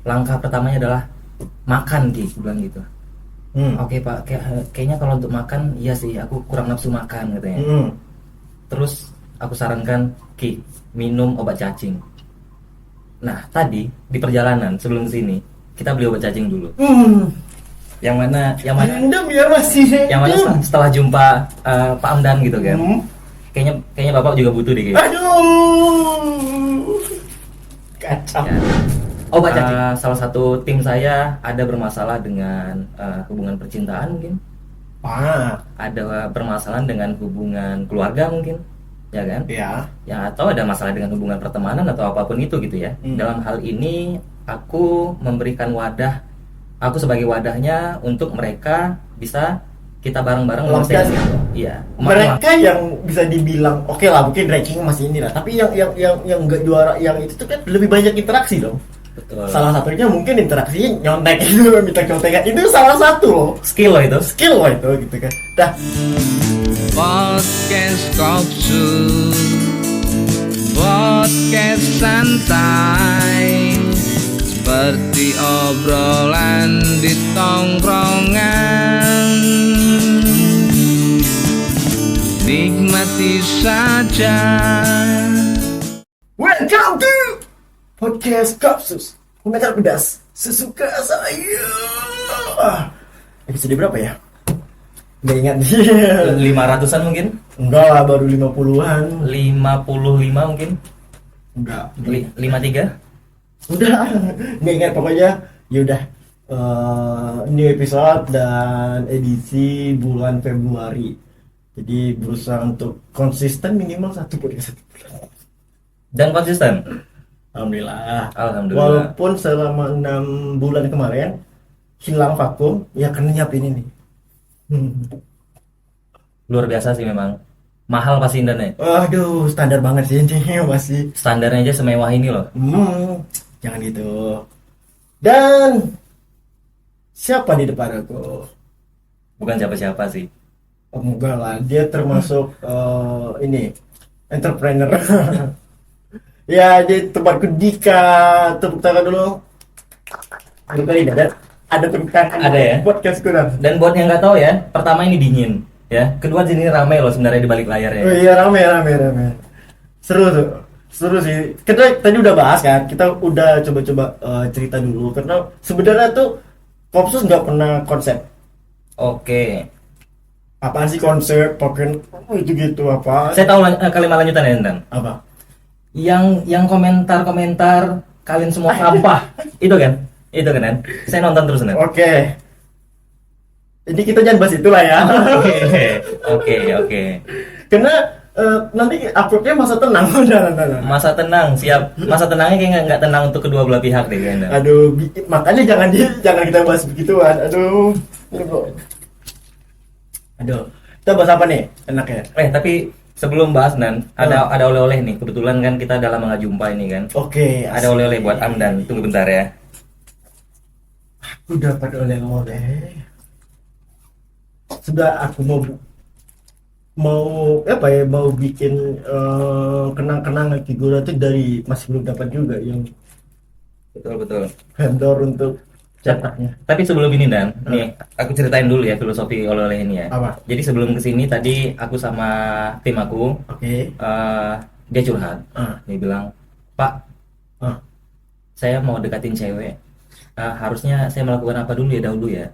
langkah pertamanya adalah makan, Ki, aku bilang gitu. Oke Pak, kayaknya kalau untuk makan iya sih, aku kurang nafsu makan katanya. Terus aku sarankan, Ki, minum obat cacing. Nah tadi di perjalanan sebelum sini kita beli obat cacing dulu. Yang mana setelah jumpa Pak Amdan gitu kan. Kayaknya Bapak juga butuh deh, kayaknya. Aduh, kacau. Ya. Obat cacing. Salah satu tim saya ada bermasalah dengan hubungan percintaan mungkin. Ada permasalahan dengan hubungan keluarga mungkin, ya kan? Ya. Ya, atau ada masalah dengan hubungan pertemanan atau apapun itu gitu ya. Dalam hal ini aku memberikan wadah, aku sebagai wadahnya untuk mereka bisa kita bareng-bareng Melampiaskan. menyelesaikan itu. Iya. Mereka yang bisa dibilang oke lah, mungkin ranking masih ini lah, tapi yang nggak juara yang itu tuh kan lebih banyak interaksi dong. Betul. Salah satunya mungkin interaksi nyontek itu, minta contekan itu salah satu loh. Skill loh itu. Skill loh itu gitu kan. Dah. Podcast Kopsus, podcast santai, seperti obrolan di tongkrongan. Nikmati saja. Welcome to Podcast Kopsus, komentar pedas sesuka saya. Episode berapa ya? Nggak ingat. 500-an mungkin? Enggak lah, baru 50-an. 55 mungkin? Enggak. 53? Udah, nggak ingat pokoknya. Yaudah, ini episode dan edisi bulan Februari. Jadi berusaha untuk konsisten minimal satu podcast satu bulan. Dan konsisten? Alhamdulillah. Alhamdulillah. Walaupun selama 6 bulan kemarin hilang vakum, ya karena nyiapin ini. Luar biasa sih memang. Mahal pasti Indannya. Aduh, standar banget sih ini masih. Standarnya aja semewah ini loh. Jangan gitu. Dan siapa di depan aku? Bukan siapa-siapa sih. Oh, enggak lah, dia termasuk ini entrepreneur. Ya, dia tempatku Dika. Tepuk tangan dulu. Tepuk tangan ada tepuk tangan. Ada ya? Podcastku dah. Dan buat yang nggak tahu ya, pertama ini dingin, ya. Kedua sini ramai loh sebenarnya di balik layar ya. Oh iya, rame. Seru tuh. Seru sih. Kita tadi udah bahas kan. Kita udah coba-coba cerita dulu karena sebenarnya tuh Kopsus nggak pernah konsep. Oke. Apaan sih konsep? Pakai itu gitu apa? Saya tahu kalimat lanjutan ya, Intan. Apa? Yang komentar-komentar kalian semua sampah. Itu kan? Itu kan? Saya nonton terus, Nan. Oke. Jadi kita jangan bahas itulah ya. Oke. Karena nanti uploadnya masa tenang. Udah. Masa tenang, siap. Masa tenangnya kayaknya nggak tenang untuk kedua belah pihak deh kayaknya. Aduh, makanya jangan kita bahas begituan. Aduh. Kita bahas apa nih? Enaknya. Tapi sebelum bahas, Nan, ada oleh-oleh nih. Kebetulan kan kita udah lama nggak jumpa ini kan. Oke. Ada oleh-oleh buat Amdan. Tunggu bentar ya. Aku dapat oleh-oleh. Sudah aku mau bikin kenang-kenangan figura itu dari masih belum dapat juga yang Betul. vendor untuk cetaknya. Tapi sebelum ini, Dan, nih aku ceritain dulu ya filosofi oleh-oleh ini ya. Apa? Jadi sebelum kesini tadi aku sama tim aku, Oke. dia curhat. Dia bilang, Pak, saya mau dekatin cewek. Harusnya saya melakukan apa dulu ya dahulu ya?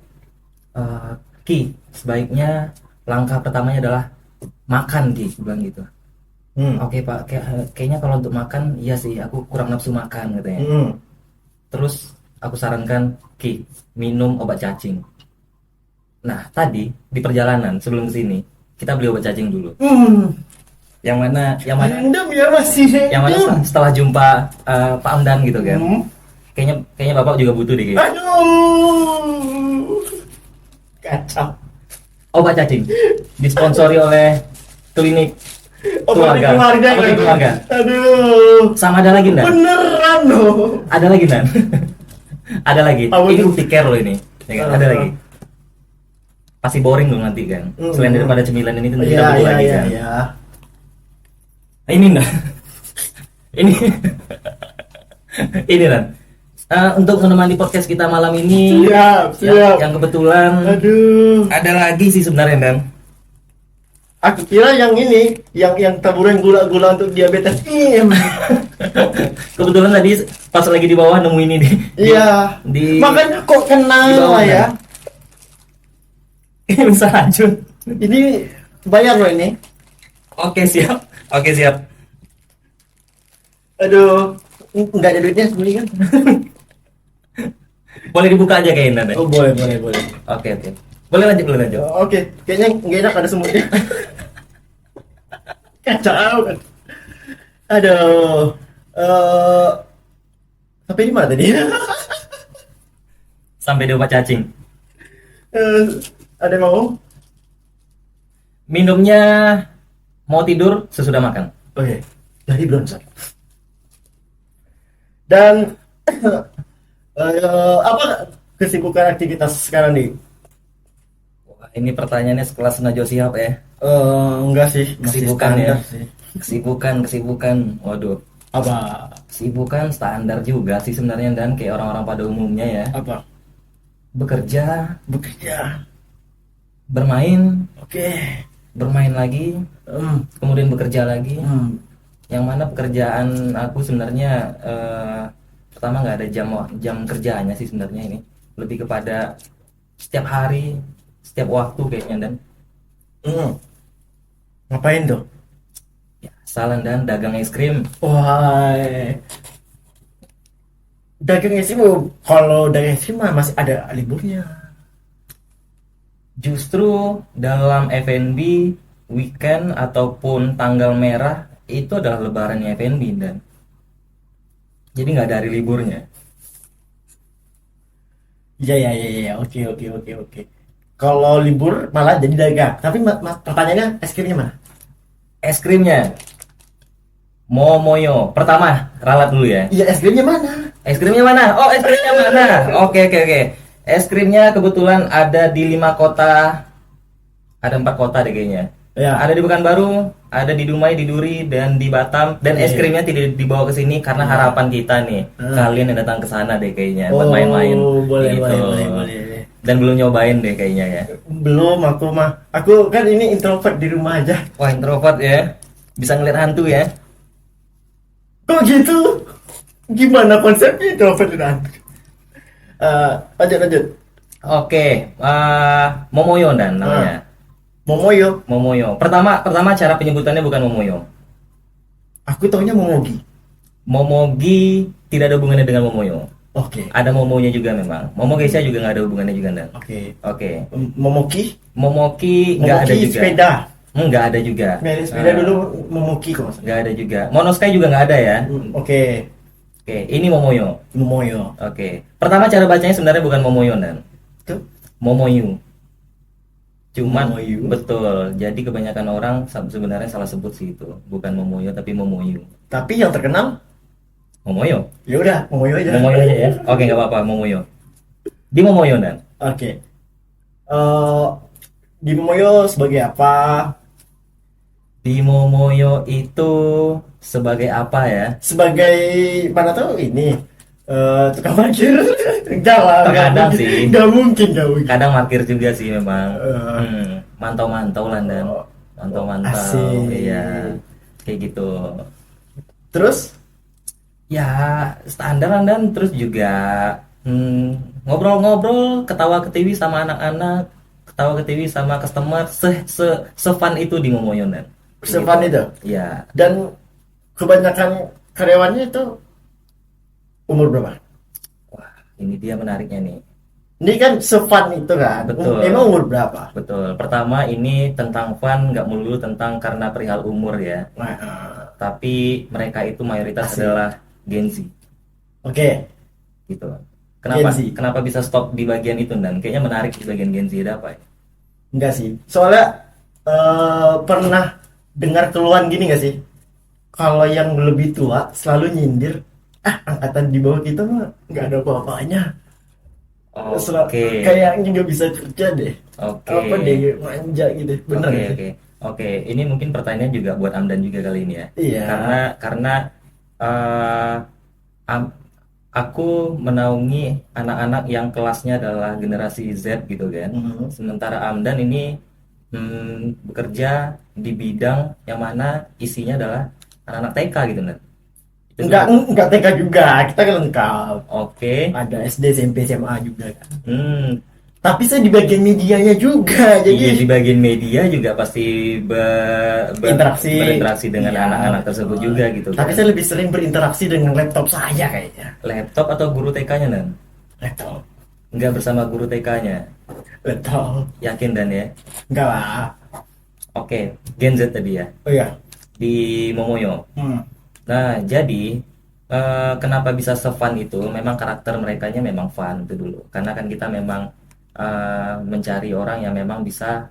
Ki, sebaiknya langkah pertamanya adalah makan, Ki, aku bilang gitu. Oke Pak, kayaknya kalau untuk makan iya sih, aku kurang nafsu makan katanya. Terus aku sarankan, Ki, minum obat cacing. Nah tadi di perjalanan sebelum kesini kita beli obat cacing dulu. Yang mana Yang mana setelah jumpa Pak Amdan gitu kan. Kayaknya Bapak juga butuh deh, kayaknya. Aduh, kacau. Obat cacing disponsori oleh klinik keluarga. Aduh, Sama ada lagi, Dan? beneran loh. Ada lagi, Dan? Ada lagi. Ini bukti care loh ini. Ya kan? Ada lagi. Pasti boring dong nanti kan. Selain daripada cemilan ini tentu kita butuh lagi kan. Nah, ini, Dan. Ini, Dan. Untuk menemani podcast kita malam ini, Siap, siap. yang kebetulan Aduh, ada lagi sih sebenarnya Dan. aku kira yang ini, yang taburan gula-gula untuk diabetes. Kebetulan tadi pas lagi di bawah nemu ini nih. Iya. Di Makanya kok di kenal bawah, ya. Ini bisa lanjut. Ini bayar loh ini. Oke siap. Oke siap. Aduh, nggak ada duitnya sebenarnya kan? Boleh dibuka aja kayaknya Dan. Oh boleh, boleh, boleh. Oke oke. Boleh lanjut, boleh lanjut. Oke, kayaknya nggak enak ada semutnya. Kacau kan. Aduh, sampai di mana tadi? Sampai di obat cacing. Ada yang mau? Minumnya mau tidur sesudah makan. Oke, jadi belum Sat. Dan apa kesibukan aktivitas sekarang nih? Wah, ini pertanyaannya sekelas Najwa Shihab ya. Enggak sih, masih Kesibukan ya. standar sih. Kesibukan. Waduh. Apa? Kesibukan standar juga sih sebenarnya Dan, kayak orang-orang pada umumnya ya. Apa? Bekerja, Bekerja. bermain, Oke. bermain lagi, Hmm. kemudian bekerja lagi. Hmm. Yang mana pekerjaan aku sebenarnya pertama nggak ada jam kerjanya sih sebenarnya ini. Lebih kepada setiap hari, setiap waktu kayaknya Dan. Hmm. Ngapain tuh? Ya, salah Dan, dagang es krim. Wah, dagang es krim. Kalau dagang es krim mah masih ada liburnya. Justru dalam F&B weekend ataupun tanggal merah itu adalah lebarannya F&B Dan. Jadi nggak ada hari liburnya. Iya. Oke. Kalau libur malah jadi dagang. Tapi pertanyaannya es krimnya mana? Es krimnya Momoyo. Pertama, ralat dulu ya. Iya, es krimnya mana? Es krimnya mana? Oh, es krimnya mana? Oke. Es krimnya kebetulan ada di 5 kota. Ada 4 kota deh kayaknya. Ya. Ada di Pekanbaru, ada di Dumai, di Duri, dan di Batam. Dan es Iya. krimnya tidak dibawa ke sini karena harapan kita nih, kalian yang datang ke sana deh kayaknya buat main-main. Boleh, Gitu. boleh. Dan belum nyobain deh kayaknya ya. Belum, aku mah. Aku kan ini introvert di rumah aja. Wah, introvert ya. Bisa ngeliat hantu ya. Kok gitu? Gimana konsepnya introvert dan hantu? Lanjut. Oke, Momoyo Dan namanya. Momoyo. Momoyo. Pertama cara penyebutannya bukan Momoyo. Aku taunya Momogi. Momogi tidak ada hubungannya dengan Momoyo. Oke. Ada Momonya juga memang. Momo Geisha juga nggak ada hubungannya juga Dan. Oke. Oke. Momoki. Momoki nggak ada Momoki juga. sepeda. Nggak ada juga. Sepeda dulu Momoki kok. Nggak ada juga. Monosky juga nggak ada ya. Oke. Oke, ini Momoyo. Momoyo. Oke. Pertama cara bacanya sebenarnya bukan Momoyo Dan. Tuh. Momoyu. Cuman Momoyu. betul. Jadi kebanyakan orang sebenarnya salah sebut sih itu. Bukan Momoyo tapi Momoyu. Tapi yang terkenal Momoyo. ya udah Momoyo aja. Momoyo aja ya. Oke, nggak apa-apa Momoyo. Di Momoyo Dan. Oke. Di Momoyo sebagai apa? Di Momoyo itu sebagai apa ya? Sebagai mana tuh ini tukang parkir. Enggak lah. Terkadang sih. Nggak mungkin. Kadang parkir juga sih memang. Eh. Mantau-mantau lah Dan. Mantau-mantau. Asik. Iya. Kayak gitu. Terus Ya standar Dan. Terus juga ngobrol-ngobrol, ketawa ke TV sama anak-anak, ketawa ke TV sama customer, se-fun itu di Momoyo Dan. se-fun itu. Iya. Dan kebanyakan karyawannya itu umur berapa? Wah, ini dia menariknya nih. Ini kan se-fun itu kan. Betul. Emang umur berapa? Betul. Pertama ini tentang fun, nggak melulu tentang karena perihal umur ya. Nah, Tapi mereka itu mayoritas Asik. adalah Gen Z oke. gitu. Kenapa? Gen Z. Kenapa bisa stop di bagian itu Dan? Kayaknya menarik di bagian Gen Z ada apa ya? Enggak sih. Soalnya pernah dengar keluhan gini nggak sih? Kalau yang lebih tua selalu nyindir, angkatan di bawah kita mah nggak ada apa-apanya. Oke. Kayaknya nggak bisa kerja deh. Oke. Apa deh manja gitu. Bener Oke, nggak sih? oke. Oke, ini mungkin pertanyaan juga buat Amdan juga kali ini ya. Iya. Karena aku menaungi anak-anak yang kelasnya adalah generasi Z gitu kan. Mhm. Sementara Amdan ini bekerja di bidang yang mana isinya adalah anak-anak TK gitu kan. Itu Enggak TK juga, kita kan lengkap. oke. Ada SD, SMP, SMA juga kan. Hmm, Tapi saya di bagian medianya juga, iya di jadi bagian media juga pasti interaksi. berinteraksi dengan Iya, anak-anak betul. tersebut juga gitu Tapi kan. saya lebih sering berinteraksi dengan laptop saya kayaknya. Laptop atau guru TK-nya Dan? Laptop, Nggak bersama guru TK-nya. laptop. Yakin Dan ya? Enggak lah. Oke, Gen Z tadi ya Oh iya. di Momoyo. Hmm. Nah, jadi kenapa bisa se-fun itu? Memang karakter merekanya memang fun itu dulu. Karena kan kita memang mencari orang yang memang bisa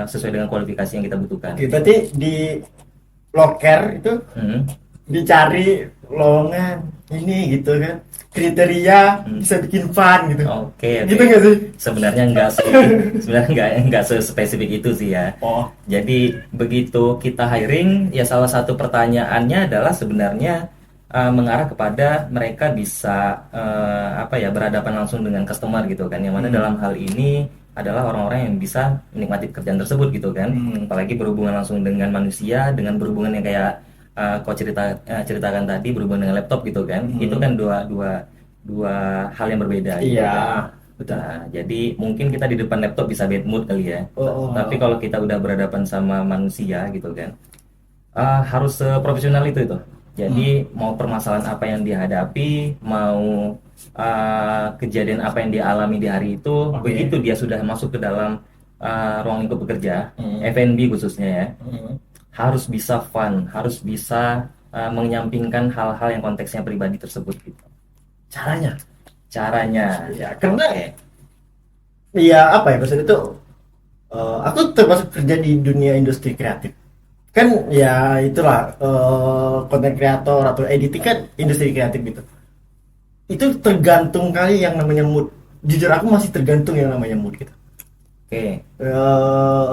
sesuai dengan kualifikasi yang kita butuhkan. Oke, berarti di loker itu Hmm. dicari lowongan ini gitu kan, kriteria bisa bikin fun gitu. Oke, Gitu oke. nggak sih? Sebenarnya enggak sih, sebenarnya enggak sespesifik itu sih ya. Oh, Jadi begitu kita hiring, ya salah satu pertanyaannya adalah sebenarnya mengarah kepada mereka bisa apa ya berhadapan langsung dengan customer gitu kan. Yang mana dalam hal ini adalah orang-orang yang bisa menikmati pekerjaan tersebut gitu kan. Apalagi berhubungan langsung dengan manusia, dengan berhubungan yang kayak kau ceritakan tadi berhubungan dengan laptop gitu kan. Itu kan dua dua dua hal yang berbeda gitu iya, kan. betul. Nah, jadi mungkin kita di depan laptop bisa bad mood kali ya. Oh, Tapi kalau kita udah berhadapan sama manusia gitu kan, harus seprofesional itu. Jadi mau permasalahan apa yang dihadapi, mau kejadian apa yang dialami di hari itu, Oke. begitu dia sudah masuk ke dalam ruang lingkup bekerja, Hmm. F&B khususnya ya, Hmm. harus bisa fun, harus bisa menyampingkan hal-hal yang konteksnya pribadi tersebut gitu. Caranya, Caranya, ya karena oke. ya apa ya maksudnya itu, aku termasuk kerja di dunia industri kreatif. Kan ya itulah konten kreator atau editing kan industri kreatif gitu. Itu tergantung kali yang namanya mood. Jujur aku masih tergantung yang namanya mood gitu. Oke.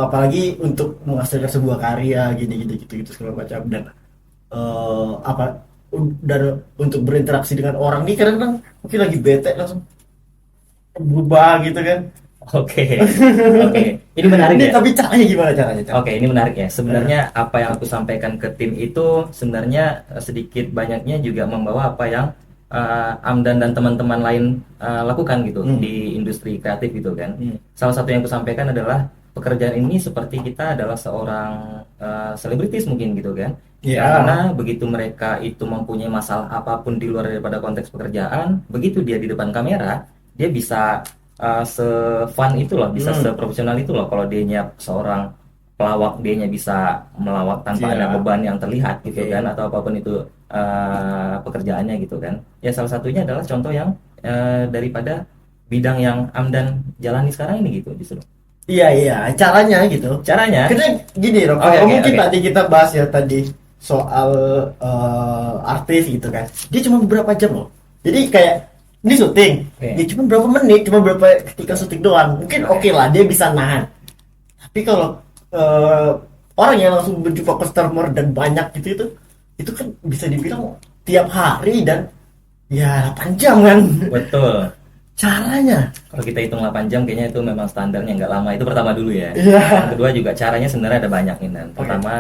Apalagi untuk menghasilkan sebuah karya gini gitu segala macam dan apa dan untuk berinteraksi dengan orang nih kadang-kadang mungkin lagi bete langsung berubah gitu kan. Oke, oke. Ini menarik Ini ya. tapi caranya gimana caranya? Oke, ini menarik ya. Sebenarnya apa yang aku sampaikan ke tim itu sebenarnya sedikit banyaknya juga membawa apa yang Amdan dan teman-teman lain lakukan gitu di industri kreatif gitu kan. Salah satu yang aku sampaikan adalah pekerjaan ini seperti kita adalah seorang selebritis mungkin gitu kan. Iya. Karena begitu mereka itu mempunyai masalah apapun di luar daripada konteks pekerjaan, begitu dia di depan kamera, dia bisa se-fun itu loh, bisa seprofesional itu loh. Kalau dianya seorang pelawak, dianya bisa melawak tanpa Iya. ada beban yang terlihat gitu Oke. kan, atau apapun itu pekerjaannya gitu kan. Ya salah satunya adalah contoh yang daripada bidang yang Amdan jalani sekarang ini gitu justru. Iya, caranya gitu. Caranya, Karena gini loh, Oke, kalau oke, mungkin oke. tadi kita bahas ya tadi soal artis gitu kan. Dia cuma beberapa jam loh. Jadi kayak ini syuting, Oke. ya cuma berapa menit, cuma berapa ketika syuting doang. Mungkin oke lah dia bisa nahan. Tapi kalau orang yang langsung berjumpa customer dan banyak gitu itu kan bisa dibilang tiap hari dan ya 8 jam kan. betul. Caranya. Kalau kita hitung 8 jam kayaknya itu memang standarnya nggak lama. Itu pertama dulu ya. Iya. Yang kedua juga caranya sebenarnya ada banyak nih Dan. Pertama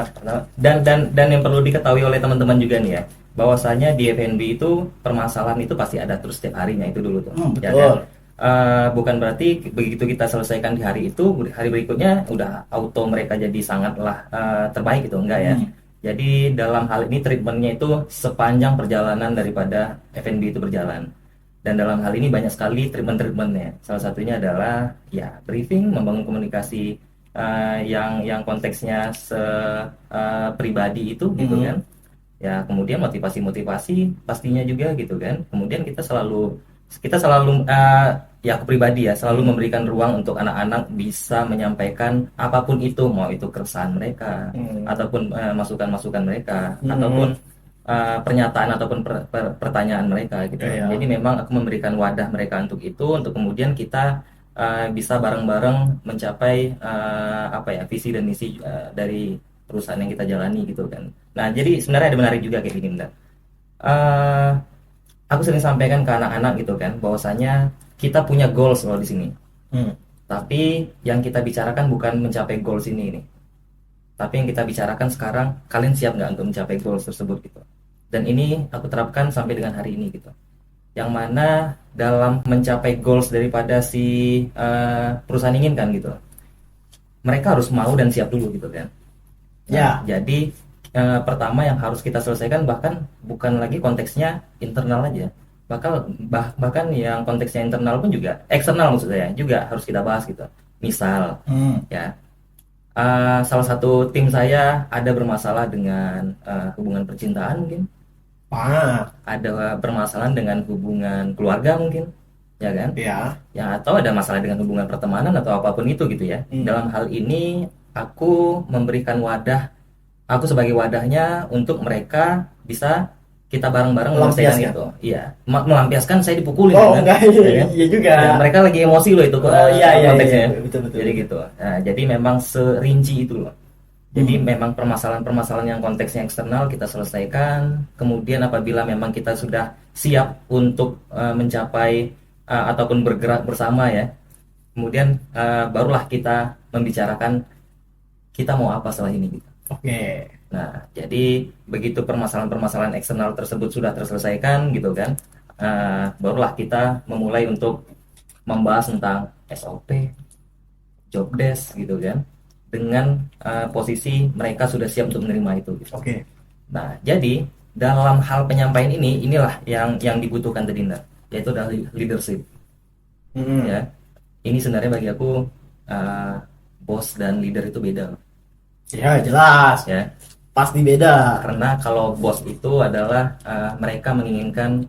dan yang perlu diketahui oleh teman-teman juga nih ya, bahwasanya di F&B itu permasalahan itu pasti ada terus setiap harinya itu dulu tuh. Ya Betul. kan? Bukan berarti begitu kita selesaikan di hari itu, hari berikutnya udah auto mereka jadi sangatlah terbaik gitu, enggak ya. Jadi dalam hal ini treatmentnya itu sepanjang perjalanan daripada F&B itu berjalan. Dan dalam hal ini banyak sekali treatmentnya. Salah satunya adalah ya briefing, membangun komunikasi yang konteksnya pribadi itu gitu kan. Ya kemudian motivasi pastinya juga gitu kan. Kemudian kita selalu ya aku pribadi ya selalu memberikan ruang untuk anak-anak bisa menyampaikan apapun itu, mau itu keresahan mereka ataupun masukan-masukan mereka ataupun pernyataan ataupun pertanyaan mereka gitu. Iya. Jadi memang aku memberikan wadah mereka untuk itu, untuk kemudian kita bisa bareng-bareng mencapai apa ya visi dan misi dari perusahaan yang kita jalani gitu kan. Nah jadi sebenarnya ada menarik juga kayak gini Mbak. aku sering sampaikan ke anak-anak gitu kan, bahwasanya kita punya goals loh di sini. Hmm. Tapi yang kita bicarakan bukan mencapai goals ini nih. Tapi yang kita bicarakan sekarang, kalian siap nggak untuk mencapai goals tersebut gitu. Dan ini aku terapkan sampai dengan hari ini gitu. Yang mana dalam mencapai goals daripada si perusahaan inginkan gitu, mereka harus mau dan siap dulu gitu kan. Ya. Jadi pertama yang harus kita selesaikan bahkan bukan lagi konteksnya internal aja, bahkan yang konteksnya internal pun juga eksternal maksud saya juga harus kita bahas gitu. Misal ya salah satu tim saya ada bermasalah dengan hubungan percintaan mungkin, ada permasalahan dengan hubungan keluarga mungkin, ya kan? Ya atau ada masalah dengan hubungan pertemanan atau apapun itu gitu ya. Dalam hal ini aku memberikan wadah, aku sebagai wadahnya untuk mereka bisa kita bareng-bareng menyelesaikan Melampiaskan. itu. Iya, melampiaskan saya dipukulin Oh kan. enggak, Ya kan? iya juga. Ya, mereka lagi emosi loh itu Iya, konteksnya. betul. Jadi gitu. Nah, jadi memang serinci itu loh. Jadi memang permasalahan-permasalahan yang konteksnya eksternal kita selesaikan. Kemudian apabila memang kita sudah siap untuk mencapai ataupun bergerak bersama ya, kemudian barulah kita membicarakan kita mau apa setelah ini gitu. Oke. Nah, jadi begitu permasalahan-permasalahan eksternal tersebut sudah terselesaikan gitu kan, barulah kita memulai untuk membahas tentang SOP, job desk gitu kan, dengan posisi mereka sudah siap untuk menerima itu. Gitu. Oke. Nah, jadi dalam hal penyampaian inilah yang dibutuhkan tadi, yaitu adalah leadership. Ya, ini sebenarnya bagi aku bos dan leader itu beda. Ya jelas. Ya. Pasti beda. Karena kalau bos itu adalah mereka menginginkan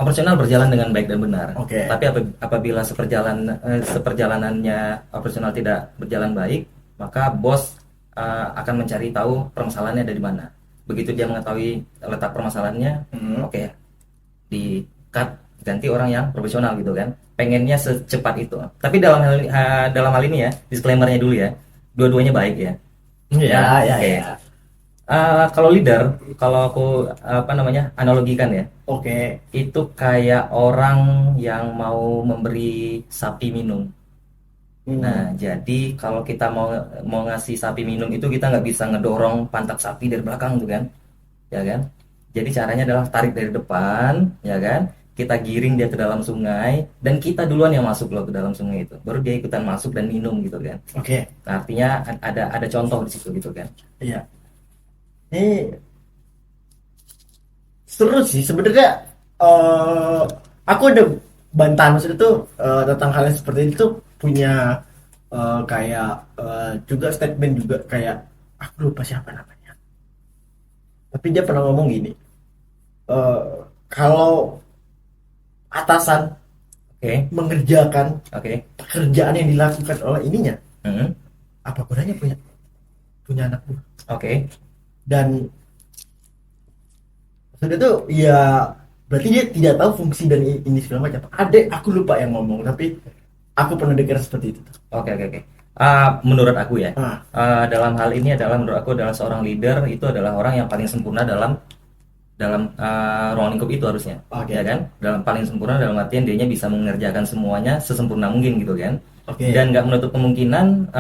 operasional berjalan dengan baik dan benar. Oke. Tapi apabila seperjalanannya operasional tidak berjalan baik, maka bos akan mencari tahu permasalahannya ada di mana. Begitu dia mengetahui letak permasalahannya, oke, di cut, ganti orang yang profesional gitu kan. Pengennya secepat itu. Tapi dalam hal ini ya, disclaimer-nya dulu ya, dua-duanya baik ya. Ya. Kalau leader, kalau aku analogikan ya, Oke. itu kayak orang yang mau memberi sapi minum. Nah, jadi kalau kita mau ngasih sapi minum itu kita nggak bisa ngedorong pantat sapi dari belakang tuh kan, ya kan? Jadi caranya adalah tarik dari depan, ya kan? Kita giring dia ke dalam sungai dan kita duluan yang masuk loh ke dalam sungai itu, baru dia ikutan masuk dan minum gitu kan. Oke. Nah, artinya ada contoh di situ gitu kan. Iya. Ini seru sih sebenarnya. Aku ada bantahan maksudnya tuh tentang hal yang seperti itu punya kayak juga statement juga kayak aku lupa siapa namanya. Tapi dia pernah ngomong gini. Kalau atasan mengerjakan pekerjaan yang dilakukan oleh ininya, apa gunanya punya anak buah? Dan maksudnya tuh ya berarti dia tidak tahu fungsi dan ini segala macam. Aku lupa yang ngomong, tapi aku pernah dengar seperti itu. Oke. Menurut aku ya, dalam hal ini menurut aku adalah seorang leader itu adalah orang yang paling sempurna dalam ruang lingkup itu harusnya, ya kan? Dalam paling sempurna dalam artian dianya bisa mengerjakan semuanya sesempurna mungkin gitu kan. Dan nggak menutup kemungkinan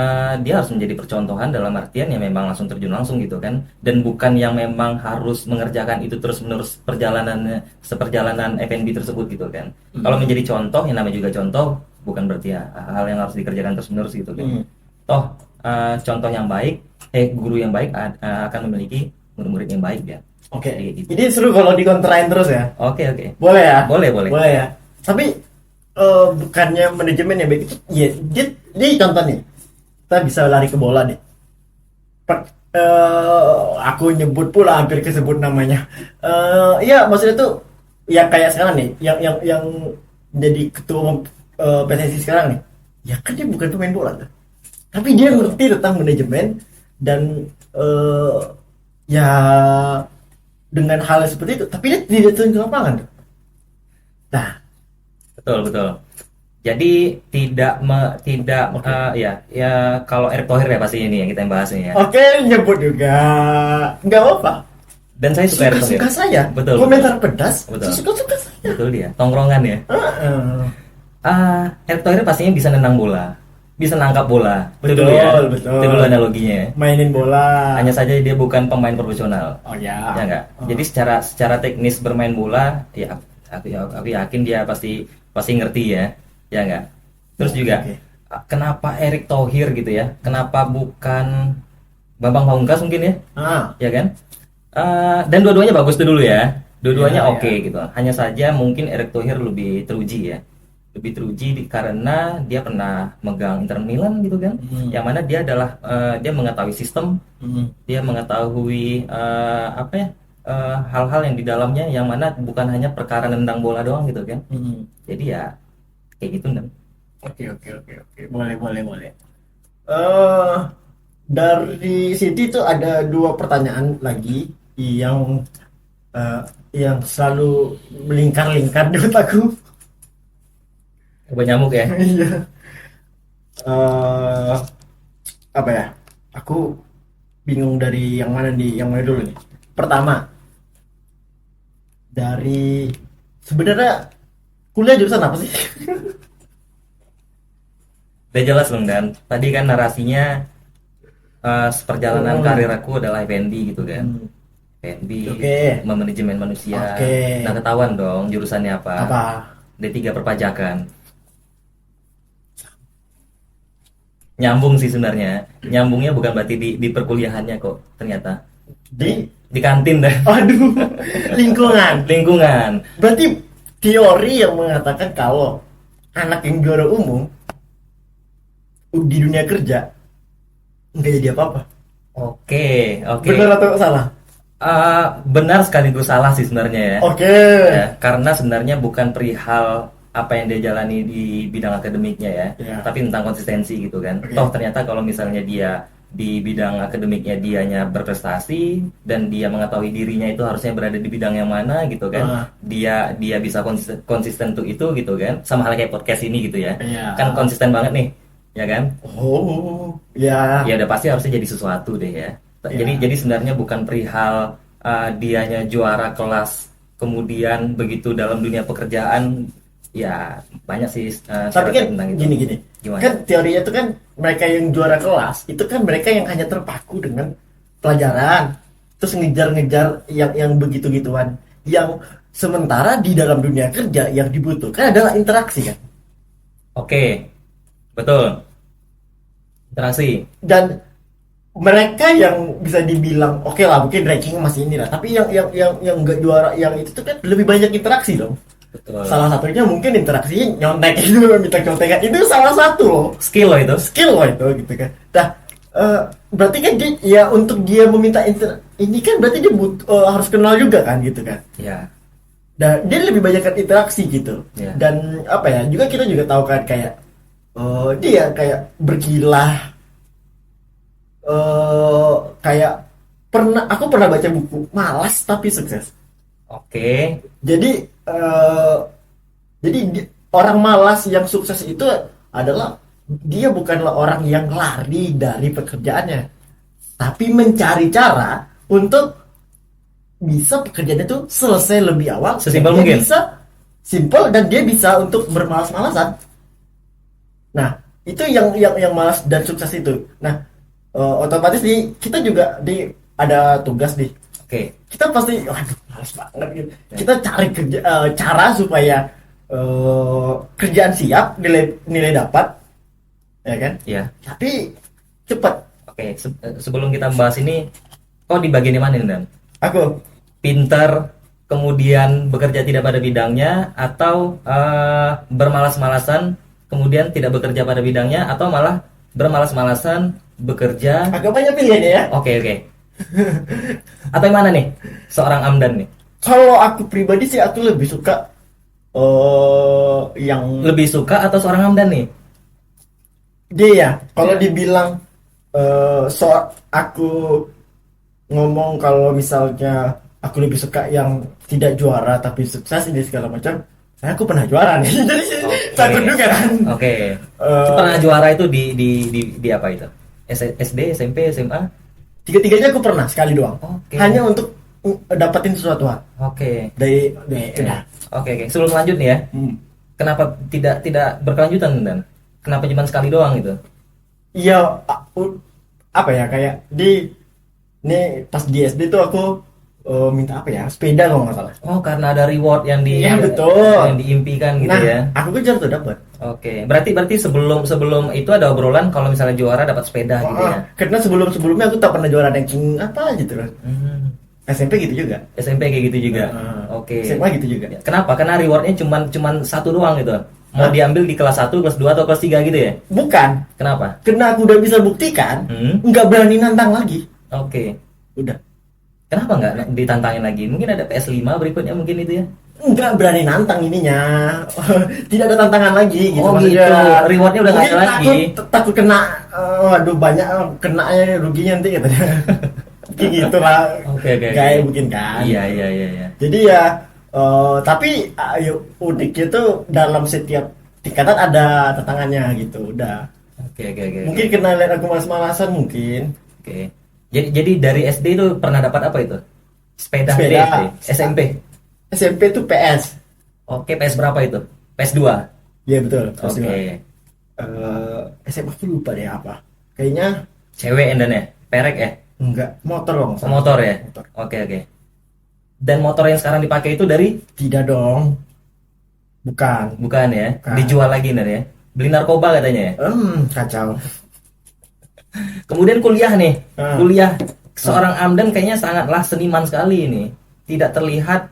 dia harus menjadi percontohan dalam artian yang memang langsung terjun langsung gitu kan, dan bukan yang memang harus mengerjakan itu terus menerus seperjalanan F&B tersebut gitu kan. Kalau menjadi contoh, yang namanya juga contoh bukan berarti hal yang harus dikerjakan terus menerus gitu kan. Toh contoh yang baik, guru yang baik akan memiliki murid-murid yang baik ya. Gitu. Ini seru kalau dikontrain terus ya. Oke. Boleh ya? Boleh ya. Tapi bukannya manajemen yang baik itu, ya dia contoh nih, kita bisa lari ke bola nih. Aku nyebut pula, hampir kesebut namanya. Ya maksudnya tuh, ya kayak sekarang nih, yang jadi ketua PSSI sekarang nih, ya kan dia bukan pemain bola tuh, tapi dia ngerti tentang manajemen dan ya dengan hal seperti itu, tapi dia tidak turun ke lapangan. Nah, betul. Jadi tidak ya kalau Erick Thohir ya pasti ini yang kita bahas ini ya. Oke, nyebut juga nggak apa-apa. Dan saya suka Erick Thohir. Suka saya. Betul. Komentar pedas. Betul. Suka saya. Betul dia. Tongkrongan ya. Erick Thohir pastinya bisa nendang bola, bisa nangkap bola. Betul, Itu dulu ya. betul. Itu dulu analoginya. Mainin bola. Hanya saja dia bukan pemain profesional. Oh ya. Ya enggak. Jadi secara teknis bermain bola, ya aku yakin dia pasti ngerti ya. Ya enggak. Terus juga Oke. kenapa Erick Thohir gitu ya? Kenapa bukan Bambang Pamungkas mungkin ya? Ya kan? Dan dua-duanya bagus tuh dulu ya. Dua-duanya Ya, oke ya. gitu. Hanya saja mungkin Erick Thohir lebih teruji ya. Lebih teruji karena dia pernah megang Inter Milan gitu kan. Yang mana dia adalah dia mengetahui sistem, dia mengetahui apa ya? Hal-hal yang di dalamnya yang mana bukan hanya perkara nendang bola doang gitu kan. Jadi ya kayak gitu kan. Oke. Boleh. Dari Siti tuh ada 2 pertanyaan lagi yang selalu melingkar-lingkar di otakku. Coba nyamuk ya. Iya. Apa ya? Aku bingung dari yang mana dulu nih. Pertama, dari sebenarnya kuliah jurusan apa sih? Udah jelas dong Dan. Tadi kan narasinya perjalanan karir aku adalah F&B gitu kan. F&B, Oke. manajemen manusia. Oke. Nah ketahuan dong jurusannya apa? Apa? D3 perpajakan. Nyambung sih sebenarnya. Nyambungnya bukan berarti di perkuliahannya kok ternyata. Di kantin dah. Aduh, lingkungan. Lingkungan. Berarti teori yang mengatakan kalau anak yang juara umum di dunia kerja nggak jadi apa-apa. Oke. Benar atau salah? Benar sekaligus salah sih sebenarnya ya. Oke. Ya, karena sebenarnya bukan perihal apa yang dia jalani di bidang akademiknya ya, Ya. tapi tentang konsistensi gitu kan. Oke. Toh ternyata kalau misalnya dia di bidang akademiknya dianya berprestasi dan dia mengetahui dirinya itu harusnya berada di bidang yang mana gitu kan. Dia bisa konsisten untuk itu gitu kan. Sama halnya kayak podcast ini gitu ya. Iya. Kan konsisten banget nih. Ya kan? Oh, ya. Ya udah pasti harusnya jadi sesuatu deh ya. Jadi sebenarnya bukan perihal dianya juara kelas kemudian begitu dalam dunia pekerjaan ya banyak sih Tapi syarat kan tentang itu. gini. Gimana? Kan teorinya itu kan mereka yang juara kelas itu kan mereka yang hanya terpaku dengan pelajaran, terus ngejar-ngejar yang begitu-gituan. Yang sementara di dalam dunia kerja yang dibutuhkan adalah interaksi kan. Oke. Betul. Interaksi. Dan mereka yang bisa dibilang oke lah mungkin ranking masih ini lah, tapi yang nggak juara yang itu tuh kan lebih banyak interaksi dong. Betul. Salah satunya mungkin interaksi nyontek itu, minta contekan itu salah satu loh. Skill loh itu. Skill loh itu gitu kan. Nah, berarti kan dia ya untuk dia meminta ini kan berarti dia harus kenal juga kan gitu kan. Ya. Dan dia lebih banyak kan interaksi gitu. Ya. Dan apa ya? Juga kita juga tahu kan kayak dia kayak berkilah. Kayak aku pernah baca buku Malas Tapi Sukses. Oke. Jadi orang malas yang sukses itu adalah dia bukanlah orang yang lari dari pekerjaannya, tapi mencari cara untuk bisa pekerjaan itu selesai lebih awal. Sesimpel Dia mungkin. Bisa simpel dan dia bisa untuk bermalas-malasan. Nah, itu yang malas dan sukses itu. Nah, otomatis kita juga ada tugas nih. Oke. Kita pasti waduh males banget gitu. Kita cari cara supaya kerjaan siap, nilai dapat, ya kan? Ya. Tapi cepat. Oke. Sebelum kita membahas ini, kok di bagian mana nih Dan? Aku Pinter, kemudian bekerja tidak pada bidangnya, atau bermalas-malasan, kemudian tidak bekerja pada bidangnya, atau malah bermalas-malasan, bekerja. agak banyak pilihannya ya. Oke. Atau yang mana nih? Seorang Amdan nih. Kalau aku pribadi sih aku lebih suka yang Lebih suka atau seorang Amdan nih? dia ya. Kalau dibilang aku ngomong kalau misalnya aku lebih suka yang tidak juara tapi sukses ini segala macam, aku pernah juara nih. Jadi takut juga kan. Oke. Pernah juara itu di apa itu? SD, SMP, SMA? Tiga-tiganya aku pernah sekali doang. Oke. Hanya untuk dapetin sesuatu hal Oke. dari Oke. udah. Oke. Sebelum lanjut nih ya, kenapa tidak berkelanjutan dan kenapa cuma sekali doang gitu? Iya, apa ya, kayak pas di SD tuh aku minta apa ya, sepeda kalau nggak salah. Oh, karena ada reward yang Iya, betul. yang diimpikan gitu Nah, ya. aku kejar tuh dapet. Oke. Berarti sebelum itu ada obrolan kalau misalnya juara dapat sepeda gitu ya. Karena sebelumnya aku tak pernah juara ranking apa gitu loh. Hmm. SMP gitu juga. SMP kayak gitu juga. Heeh. Oke. SMA gitu juga. Kenapa? Karena rewardnya cuman satu doang gitu. Mau Hah? diambil di kelas 1, kelas 2 atau kelas 3 gitu ya? Bukan, Kenapa? karena aku udah bisa buktikan, Hmm. nggak berani nantang lagi. Oke. Udah, Kenapa nggak ditantangin lagi? Mungkin ada PS5 berikutnya mungkin itu ya. nggak berani nantang ininya. Tidak ada tantangan lagi gitu. Oh, Maksudnya, gitu. Rewardnya udah nggak mungkin ada lagi. takut kena, waduh banyak kena ruginya nanti katanya. Kayak gitu lah. Oke. Kayak mungkin kan. Iya. Jadi ya, tapi ayo uniknya tuh dalam setiap tingkatan ada tantangannya gitu. Udah. Oke. Mungkin kena lihat aku malas-malasan mungkin. Oke. Jadi dari SD itu pernah dapat apa itu? Sepeda. Sepeda. SD, SMP. SMP tuh PS. Oke, PS berapa itu? PS2. Iya betul. PS2. Oke. SMA aku lupa deh apa. Kayaknya Cewek dan ya? Perek ya? enggak, motor loh. Oh, motor ya? Motor. Oke. Dan motor yang sekarang dipakai itu dari Tidak dong. Bukan. bukan ya? Bukan. Dijual lagi nih ya? Beli narkoba katanya ya? Kacau. Kemudian kuliah nih, Ah. kuliah seorang Amdan kayaknya sangatlah seniman sekali ini. Tidak terlihat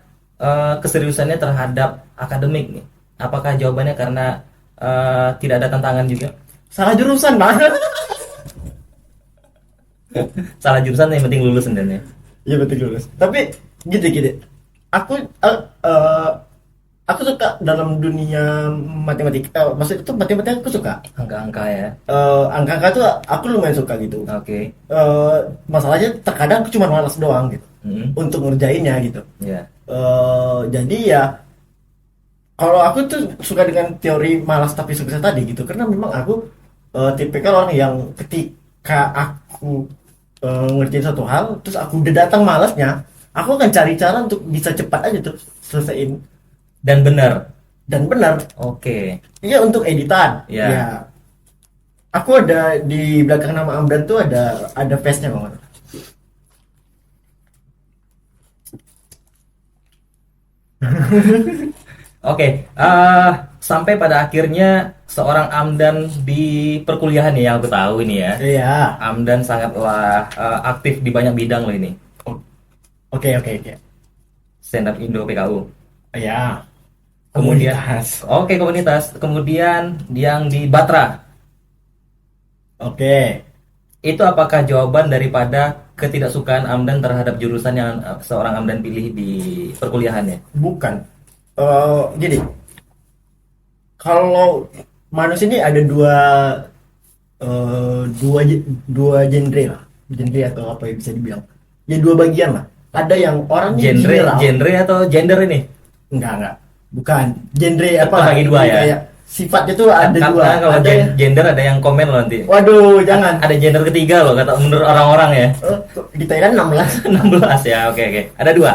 keseriusannya terhadap akademik nih. Apakah jawabannya karena tidak ada tantangan juga? Salah jurusan banget. Salah jurusan yang penting lulus sebenarnya. Iya betul lulus. Tapi gini. Aku suka dalam dunia matematika. Maksudnya itu matematika aku suka. Angka-angka ya. Angka-angka tuh aku lumayan suka gitu. Oke. Masalahnya terkadang aku cuma malas doang gitu untuk ngerjainnya gitu. Ya. Jadi ya kalau aku tuh suka dengan teori malas tapi sukses tadi gitu, karena memang aku tipikal orang yang ketika aku ngerjain satu hal terus aku udah datang malasnya, aku akan cari cara untuk bisa cepat aja tuh selesaiin Dan benar. dan benar. Oke. Iya, untuk editan. Ya. Ya. Aku ada di belakang nama Amdan tuh ada face-nya banget. Oke, sampai pada akhirnya seorang Amdan di perkuliahan nih yang aku tahu ini ya. Iya. Amdan sangatlah aktif di banyak bidang loh ini. Oke. Stand up Indo PKU. Iya. Kemudian, Komunitas. oke komunitas. Kemudian yang di Batra. Oke. Itu apakah jawaban daripada ketidaksukaan Amdan terhadap jurusan yang seorang Amdan pilih di perkuliahannya? Bukan. Gini. Kalau manusia ini ada dua genre lah. Genre atau apa yang bisa dibilang. Ya dua bagian lah. Ada yang orangnya general. Genre atau gender ini? Enggak. Bukan. Genre apa? Terbagi dua ya? Kayak sifatnya tuh ada Karena dua. kalau Ada yang, gender ada yang komen loh nanti. waduh, jangan. Ada gender ketiga loh kata menurut orang-orang ya. Di Thailand 16. 16 ya, oke. Ada dua.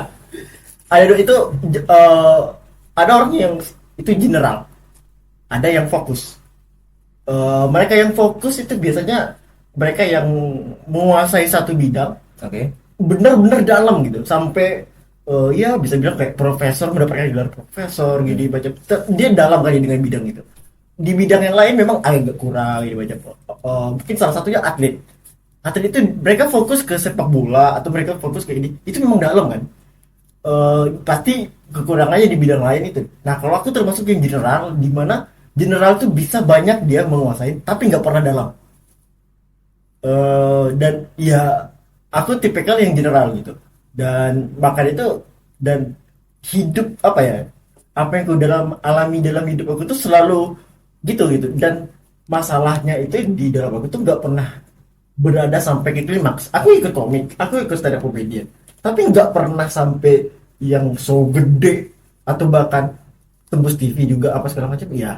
Ada dua itu ada orang yang itu general. Ada yang fokus. Mereka yang fokus itu biasanya mereka yang menguasai satu bidang Oke. benar-benar dalam gitu, sampai ya bisa bilang kayak profesor, mendapatkan gelar profesor gitu baca. Dia dalam kali dengan bidang itu. Di bidang yang lain memang agak kurang gitu baca. Mungkin salah satunya atlet itu mereka fokus ke sepak bola atau mereka fokus ke ini, itu memang dalam kan. Pasti kekurangannya di bidang lain itu. Nah kalau aku termasuk yang general, di mana general tuh bisa banyak dia menguasai tapi nggak pernah dalam. Dan ya aku tipikal yang general gitu, dan bahkan itu, dan hidup apa ya, apa yang aku alami dalam hidup aku tuh selalu gitu, dan masalahnya itu di dalam aku tuh nggak pernah berada sampai ke klimaks. Aku ikut komik, aku ikut stand up comedian, tapi nggak pernah sampai yang so gede atau bahkan tembus TV juga apa segala macam. Ya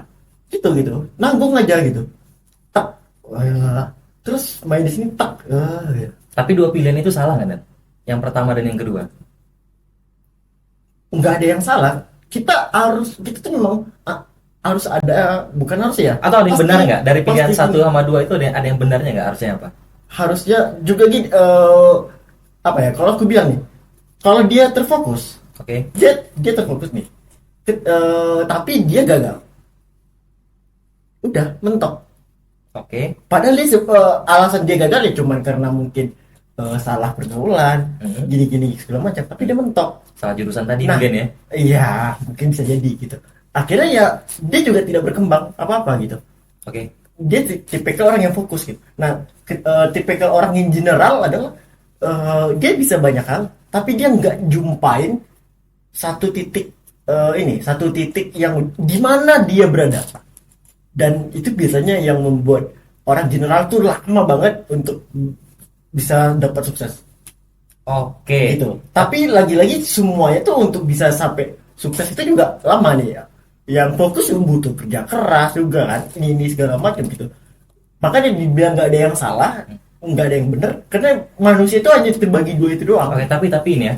gitu nanggung aja gitu, tak terus main di sini tak ya. Tapi dua pilihan itu salah kan, Dan? Yang pertama dan yang kedua. nggak ada yang salah. Kita tuh memang harus ada, bukan harus ya, Atau ada yang pasti- benar nggak dari pilihan pasti 1 gini. sama 2 itu ada yang benarnya nggak, harusnya apa? Harusnya juga gini, apa ya, kalau aku bilang nih, kalau dia terfokus, Oke. dia terfokus nih, tapi dia gagal, udah mentok. Oke. Padahal dia alasan dia gagal ya cuman karena mungkin salah pergaulan, Mhm. gini-gini segala macam, tapi dia mentok. Salah jurusan tadi Nah, mungkin ya. iya, mungkin bisa jadi gitu. Akhirnya ya dia juga tidak berkembang apa-apa gitu. Oke. Dia tipikal orang yang fokus gitu. Nah, tipikal orang yang general adalah dia bisa banyak hal, tapi dia nggak jumpain satu titik satu titik yang di mana dia berada. Dan itu biasanya yang membuat orang general tuh lama banget untuk bisa dapat sukses Oke. gitu. Tapi lagi-lagi semuanya tuh untuk bisa sampai sukses itu juga lama nih ya. Yang fokus butuh kerja keras juga kan, ini segala macam gitu. Makanya dibilang nggak ada yang salah, nggak ada yang benar, karena manusia itu hanya terbagi dua itu doang. Oke, tapi ini ya,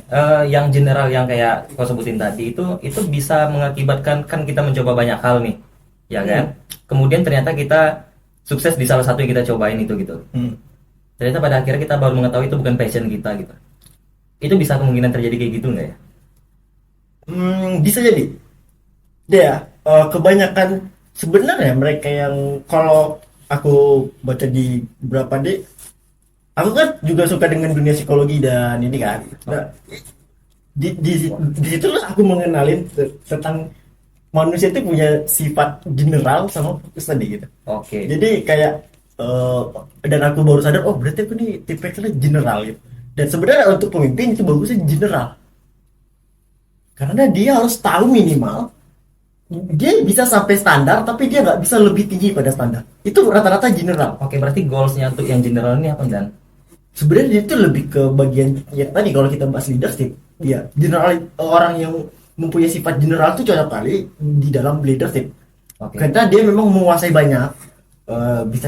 yang general yang kayak kau sebutin tadi itu bisa mengakibatkan, kan kita mencoba banyak hal nih, ya kan? Kemudian ternyata kita sukses di salah satu yang kita cobain itu gitu. Ternyata pada akhirnya kita baru mengetahui itu bukan passion kita gitu. Itu bisa kemungkinan terjadi kayak gitu nggak ya? Bisa jadi. Dia kebanyakan sebenarnya mereka yang, kalau aku baca di beberapa aku kan juga suka dengan dunia psikologi dan ini kan. Nah, di situ lah aku mengenalin tentang manusia itu punya sifat general sama fokus tadi gitu. Oke. Jadi kayak dan aku baru sadar, oh berarti aku nih tipikalnya general gitu. Dan sebenarnya untuk pemimpin itu bagusnya general. Karena dia harus tahu minimal dia bisa sampai standar, tapi dia nggak bisa lebih tinggi pada standar. Itu rata-rata general. Oke, berarti goalsnya untuk yang general ini apa, Dan? Sebenarnya itu lebih ke bagian yang tadi kalau kita bahas leadership. Ya, general, orang yang mempunyai sifat general itu cocok kali di dalam leadership. Oke. Karena dia memang menguasai banyak. Bisa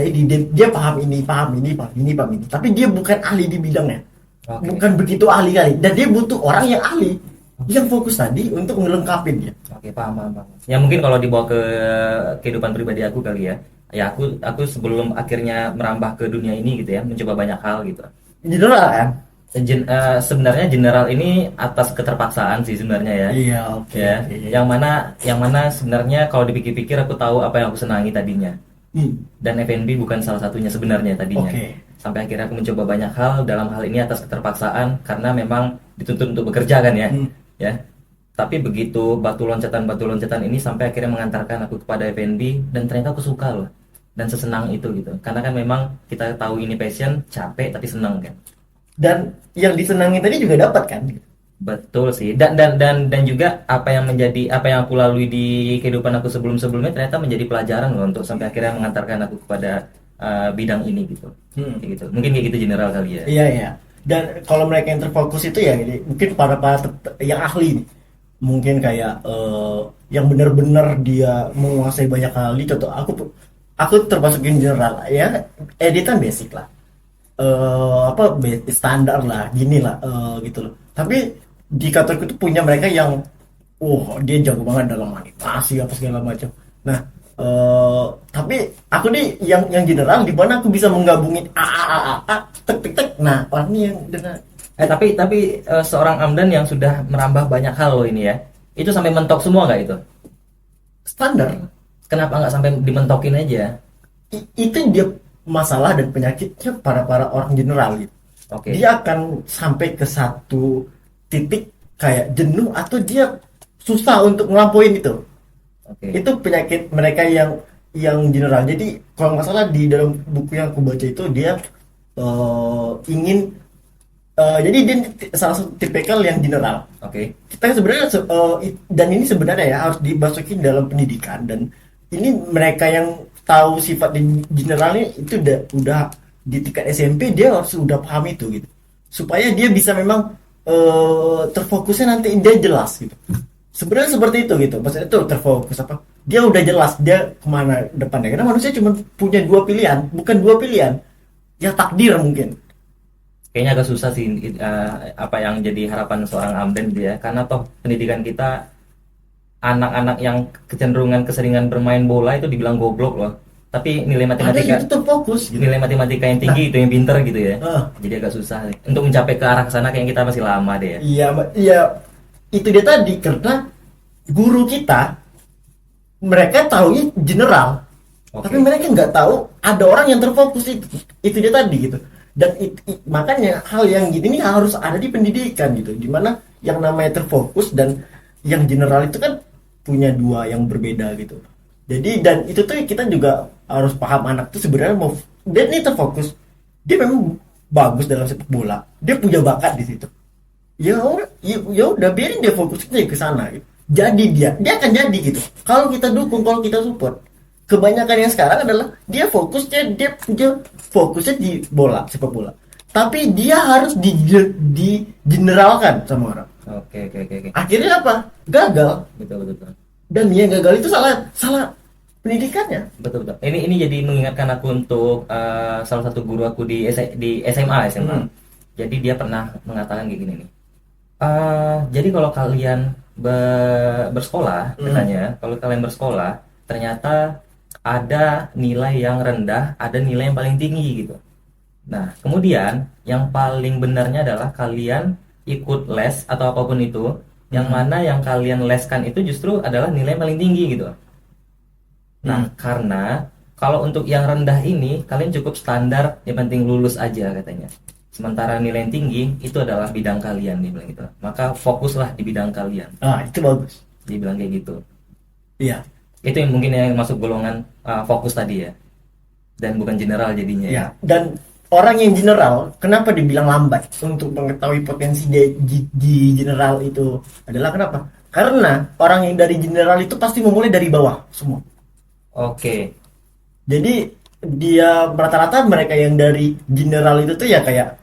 dia paham ini, paham ini, paham ini, paham ini. Tapi dia bukan ahli di bidangnya. Oke. Bukan begitu ahli kali. Dan dia butuh orang yang ahli, yang fokus tadi untuk ngelengkapin dia. Oke, paham. Ya mungkin kalau dibawa ke kehidupan pribadi aku kali ya. Ya aku sebelum akhirnya merambah ke dunia ini gitu ya, mencoba banyak hal gitu. General kan? Sebenarnya general ini atas keterpaksaan sih sebenarnya ya. Iya, oke. Ya, yang mana sebenarnya kalau dipikir-pikir aku tahu apa yang aku senangi tadinya. Dan F&B bukan salah satunya sebenarnya tadinya. Oke. Sampai akhirnya aku mencoba banyak hal, dalam hal ini atas keterpaksaan karena memang dituntut untuk bekerja kan ya. Ya. Tapi begitu batu loncatan ini sampai akhirnya mengantarkan aku kepada F&B, dan ternyata aku suka loh. Dan sesenang itu gitu. Karena kan memang kita tahu ini passion, capek tapi senang kan. Dan yang disenangi tadi juga dapat kan? Betul sih. Dan juga apa yang aku lalui di kehidupan aku sebelumnya ternyata menjadi pelajaran loh untuk sampai akhirnya mengantarkan aku kepada bidang ini gitu. Kayak gitu. Mungkin kayak gitu general kali ya. Iya, iya. Dan kalau mereka yang terfokus itu ya ini, mungkin para yang ahli nih. Mungkin kayak yang benar-benar dia menguasai banyak hal. Contoh aku termasuk yang general ya, editan basic lah. Standar lah, gini lah, gitu loh. Tapi di kantorku tuh punya mereka yang dia jago banget dalam animasi apa segala macam. Nah, tapi aku nih yang general, di mana aku bisa menggabungin tek. Nah, orang ini yang dengan Tapi seorang Amdan yang sudah merambah banyak hal loh ini ya. Itu sampai mentok semua nggak itu? standar. Kenapa nggak sampai dimentokin aja? Itu dia masalah dan penyakitnya para orang general gitu. Oke. Dia akan sampai ke satu titik kayak jenuh atau dia susah untuk ngelampain itu. Oke. Itu penyakit mereka yang general. Jadi kalau nggak salah di dalam buku yang aku baca itu dia ingin jadi dia salah satu tipikal yang general. Oke. Kita sebenarnya dan ini sebenarnya ya harus dimasukin dalam pendidikan, dan ini mereka yang tahu sifat general ini itu udah di tingkat SMP dia harus udah paham itu gitu, supaya dia bisa memang terfokusnya nanti dia jelas gitu. Sebenarnya seperti itu gitu, maksudnya itu terfokus apa? Dia udah jelas dia kemana depannya. Karena manusia cuma punya dua pilihan, bukan dua pilihan, ya takdir mungkin. Kayaknya agak susah sih apa yang jadi harapan seorang Amden gitu ya, karena toh pendidikan kita anak-anak yang kecenderungan keseringan bermain bola itu dibilang goblok loh, tapi Ada yang tetap fokus gitu. nilai matematika yang tinggi itu yang pinter gitu ya. Ah, Jadi agak susah nih. Untuk mencapai ke arah sana kayaknya kita masih lama deh ya. iya, iya, itu dia tadi karena guru kita mereka taunya general, Oke. tapi mereka nggak tahu ada orang yang terfokus itu dia tadi gitu. Dan makanya hal yang gini ini harus ada di pendidikan gitu, dimana yang namanya terfokus dan yang general itu kan punya dua yang berbeda gitu. Jadi dan itu tuh kita juga harus paham anak tuh sebenarnya mau dia ini terfokus, dia memang bagus dalam sepak bola, dia punya bakat di situ. Ya udah biarin dia fokusnya ke sana gitu. Jadi dia akan jadi gitu. Kalau kita dukung, kalau kita support. Kebanyakan yang sekarang adalah dia punya fokusnya di bola, sepak bola. Tapi dia harus di generalkan sama orang. Oke. Akhirnya apa? Gagal. Betul. Dan yang gagal itu salah pendidikannya. Betul. Ini jadi mengingatkan aku untuk salah satu guru aku di SMA. Jadi dia pernah mengatakan kayak gini nih. Jadi kalau kalian bersekolah, katanya, kalau kalian bersekolah, ternyata ada nilai yang rendah, ada nilai yang paling tinggi gitu. Nah, kemudian yang paling benarnya adalah kalian ikut les atau apapun itu, yang mana yang kalian leskan itu justru adalah nilai yang paling tinggi gitu. Nah, karena kalau untuk yang rendah ini kalian cukup standar, yang penting lulus aja katanya. Sementara nilai yang tinggi itu adalah bidang kalian, dia bilang gitu. Maka fokuslah di bidang kalian. Itu bagus. Dia bilang kayak gitu. Iya. Itu yang mungkin yang masuk golongan fokus tadi ya. Dan bukan general jadinya ya. Ya, dan orang yang general, kenapa dibilang lambat untuk mengetahui potensi di general itu adalah kenapa? Karena orang yang dari general itu pasti memulai dari bawah semua. Oke. Jadi dia rata-rata mereka yang dari general itu tuh ya kayak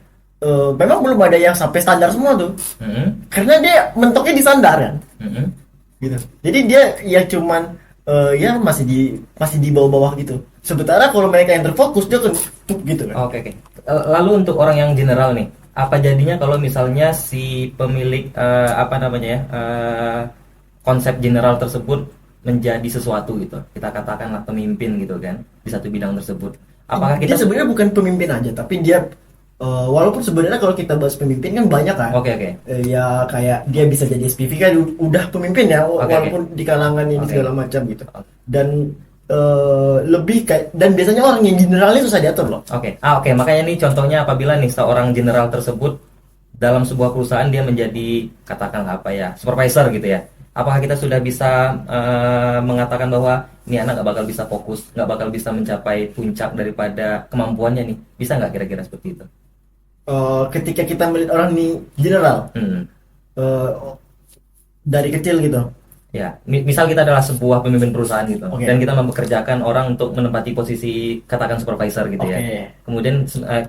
memang belum ada yang sampai standar semua tuh. Karena dia mentoknya di standar kan. Gitu. Jadi dia ya cuman ya masih di bawah-bawah gitu. Sementara kalau mereka yang terfokus dia kan gitu kan. Oke. Lalu untuk orang yang general nih, apa jadinya kalau misalnya si pemilik konsep general tersebut menjadi sesuatu gitu, kita katakanlah pemimpin gitu kan di satu bidang tersebut. Apakah Dia kita sebenarnya bukan pemimpin aja, tapi dia walaupun sebenarnya kalau kita bahas pemimpin kan banyak kan. Oke. Ya kayak dia bisa jadi SPV kan udah pemimpin ya, walaupun di kalangan ini segala macam gitu. Dan lebih kayak dan biasanya orang yang generalnya susah diatur loh. Oke, makanya nih contohnya apabila nih seorang general tersebut dalam sebuah perusahaan dia menjadi katakanlah supervisor gitu ya. Apakah kita sudah bisa mengatakan bahwa ini anak nggak bakal bisa fokus, nggak bakal bisa mencapai puncak daripada kemampuannya nih? Bisa nggak kira-kira seperti itu? Ketika kita melihat orang ini general dari kecil gitu. Ya, misal kita adalah sebuah pemimpin perusahaan gitu, Oke. dan kita mempekerjakan orang untuk menempati posisi katakan supervisor gitu ya. Oke. Kemudian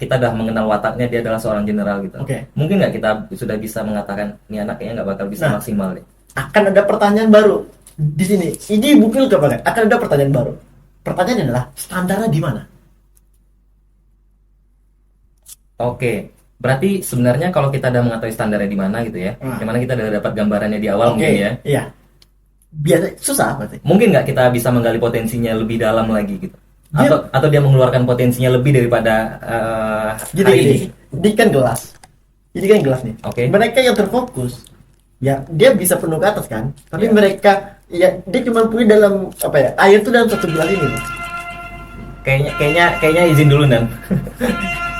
kita udah mengenal wataknya dia adalah seorang general gitu. Oke. Mungkin nggak kita sudah bisa mengatakan ini anak kayaknya nggak bakal bisa Nah. maksimal deh. Akan ada pertanyaan baru di sini. Ini bukil kebanget. Akan ada pertanyaan baru. Pertanyaannya adalah standarnya di mana? Oke, berarti sebenarnya kalau kita udah mengetahui standarnya di mana gitu ya, di mana kita udah dapat gambarannya di awal mungkin ya. Iya. Biasa susah berarti. Mungkin nggak kita bisa menggali potensinya lebih dalam lagi gitu, atau dia mengeluarkan potensinya lebih daripada hari ini. Ini kan gelas. Ini kan gelas nih. Oke. Mereka yang terfokus, ya dia bisa penuh ke atas kan. Tapi mereka ya dia cuma punya dalam air tuh dalam satu gelas ini. Kayaknya izin dulu Dan.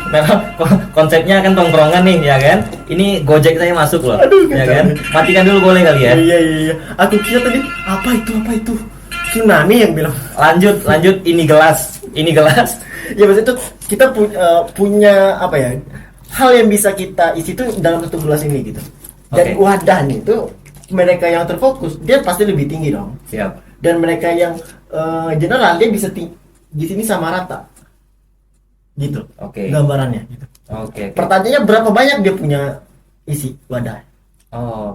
Memang konsepnya kan tongkrongan nih ya kan. Ini Gojek saya masuk loh. Aduh, ya kacau. kan. Matikan dulu boleh kali ya. Iya. Aku kira tadi apa itu? Tsunami yang bilang. Lanjut ini gelas. Ya maksudnya itu kita punya hal yang bisa kita isi tuh dalam satu gelas ini gitu. Dan Oke. wadahnya itu mereka yang terfokus dia pasti lebih tinggi dong. Siap. Dan mereka yang general dia bisa di sini sama rata. Gitu. Oke. Gambarannya gitu. Oke. Pertanyaannya berapa banyak dia punya isi wadah.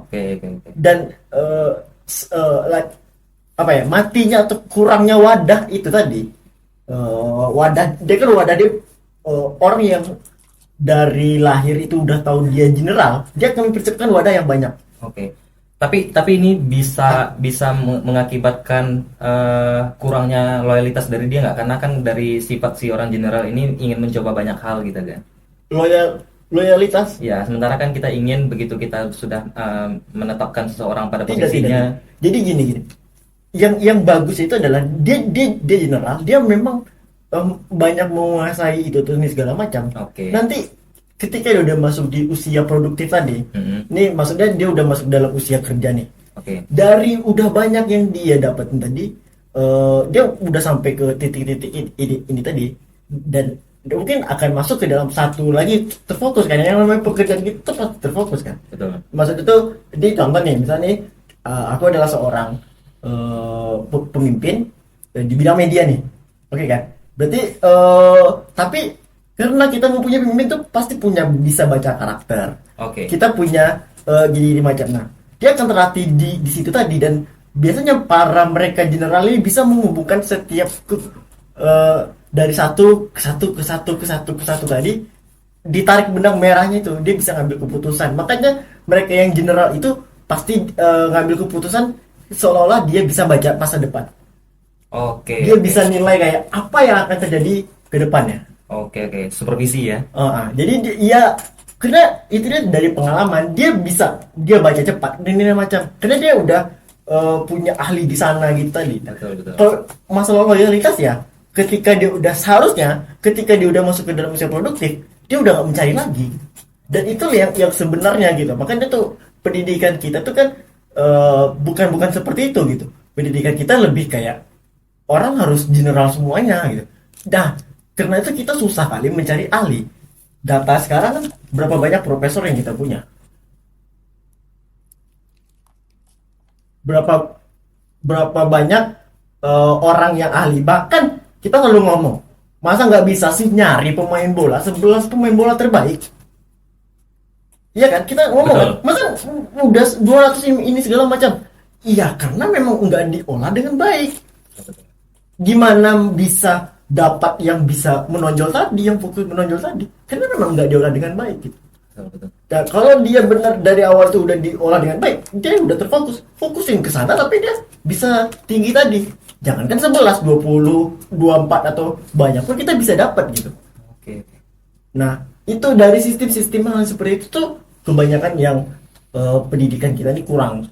Oke. Dan matinya atau kurangnya wadah itu tadi. Wadah dia orang yang dari lahir itu udah tahu dia general, dia akan mempersiapkan wadah yang banyak. Oke. Tapi ini bisa bisa mengakibatkan kurangnya loyalitas dari dia nggak? Karena kan dari sifat si orang general ini ingin mencoba banyak hal gitu kan. Loyalitas Ya, sementara kan kita ingin begitu kita sudah menetapkan seseorang pada tidak. posisinya. Jadi gini. Yang bagus itu adalah dia general, dia memang banyak menguasai itu tuh ini segala macam. Oke. Nanti ketika dia udah masuk di usia produktif tadi, Mhm. nih maksudnya dia udah masuk dalam usia kerja nih. Oke. Dari udah banyak yang dia dapetin tadi, dia udah sampai ke titik-titik ini tadi, dan dia mungkin akan masuk ke dalam satu lagi terfokus kan, yang namanya pekerjaan itu pasti terfokus kan. Betul. Maksud itu di contoh nih misalnya nih, aku adalah seorang pemimpin di bidang media nih, oke kan, berarti tapi karena kita mempunyai pemimpin tuh pasti punya bisa baca karakter, Oke. kita punya gini macam. Nah, dia akan terlatih di situ tadi, dan biasanya para mereka general ini bisa menghubungkan setiap dari satu ke satu tadi, ditarik benang merahnya itu dia bisa ngambil keputusan. Makanya mereka yang general itu pasti ngambil keputusan seolah-olah dia bisa baca masa depan. Oke. Dia Oke. bisa nilai kayak apa yang akan terjadi ke depannya. Oke. Supervisi ya. Jadi dia karena itu dia dari pengalaman, dia baca cepat dan ini macam, karena dia udah punya ahli di sana gitu tadi. Betul. Kalau masalah loyalitas ya, ketika dia udah masuk ke dalam usia produktif, dia udah nggak mencari lagi. Dan itu yang sebenarnya gitu. Makanya tuh pendidikan kita tuh kan bukan seperti itu gitu. Pendidikan kita lebih kayak orang harus general semuanya gitu. Nah, karena itu kita susah kali mencari ahli. Data sekarang kan berapa banyak profesor yang kita punya? Berapa banyak orang yang ahli? Bahkan kita selalu ngomong, masa nggak bisa sih nyari pemain bola 11 pemain bola terbaik? Iya kan, kita ngomong kan, Betul. masa udah 200 ini segala macam. Iya, karena memang nggak diolah dengan baik. Gimana bisa dapat yang bisa menonjol tadi, yang fokus menonjol tadi? Karena memang nggak diolah dengan baik gitu. Betul. Nah, kalau dia benar dari awal itu udah diolah dengan baik, dia udah fokusin ke sana, tapi dia bisa tinggi tadi. Jangankan 11, 20, 24 atau banyak pun kita bisa dapat gitu. Oke. Nah, itu dari sistem-sistem hal seperti itu tuh kebanyakan yang pendidikan kita ini kurang.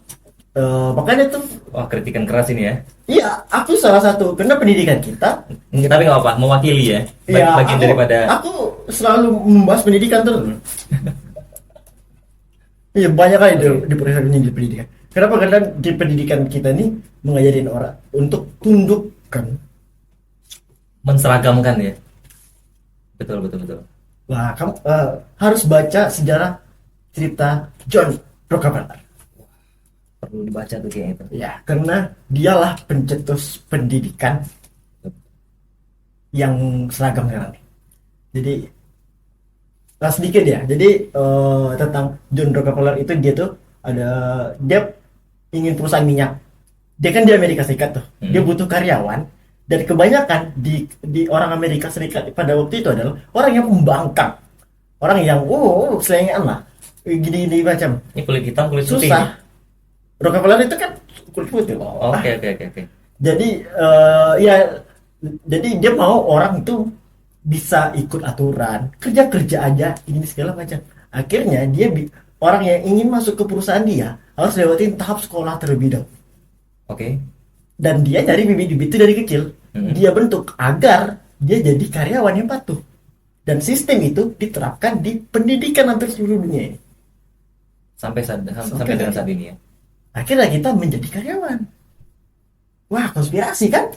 Makanya tuh, Wah, kritikan keras ini ya. iya, aku salah satu karena pendidikan kita. Tapi nggak apa-apa, mewakili ya. Ya, Bagian daripada. aku selalu membahas pendidikan terus. Iya, banyak kali di proses ini di pendidikan. Kenapa? Karena di pendidikan kita ini mengajarin orang untuk tundukkan. Menseragamkan ya. Betul. Wah, kamu harus baca sejarah cerita John Rockefeller. Perlu dibaca tuh kayak itu. Ya, karena dialah pencetus pendidikan yang seragam sekarang. Jadi sedikit ya. Jadi tentang John Rockefeller itu, dia ingin perusahaan minyak. Dia kan di Amerika Serikat tuh. Dia butuh karyawan, dan kebanyakan di orang Amerika Serikat pada waktu itu adalah orang yang pembangkang. Orang yang selengean lah. Gini macam. Ini kulit hitam, kulit putih. Susah. Rockefeller itu kan kulit putih. Oke. Jadi jadi dia mau orang itu bisa ikut aturan, kerja aja, ini segala macam. Akhirnya orang yang ingin masuk ke perusahaan dia harus lewatin tahap sekolah terlebih dahulu. Oke. Dan dia dari bibit-bibit itu dari kecil, dia bentuk agar dia jadi karyawan yang patuh. Dan sistem itu diterapkan di pendidikan hampir seluruh dunia ini. Sampai dengan saat ini ya. Akhirnya kita menjadi karyawan. Wah, konspirasi kan?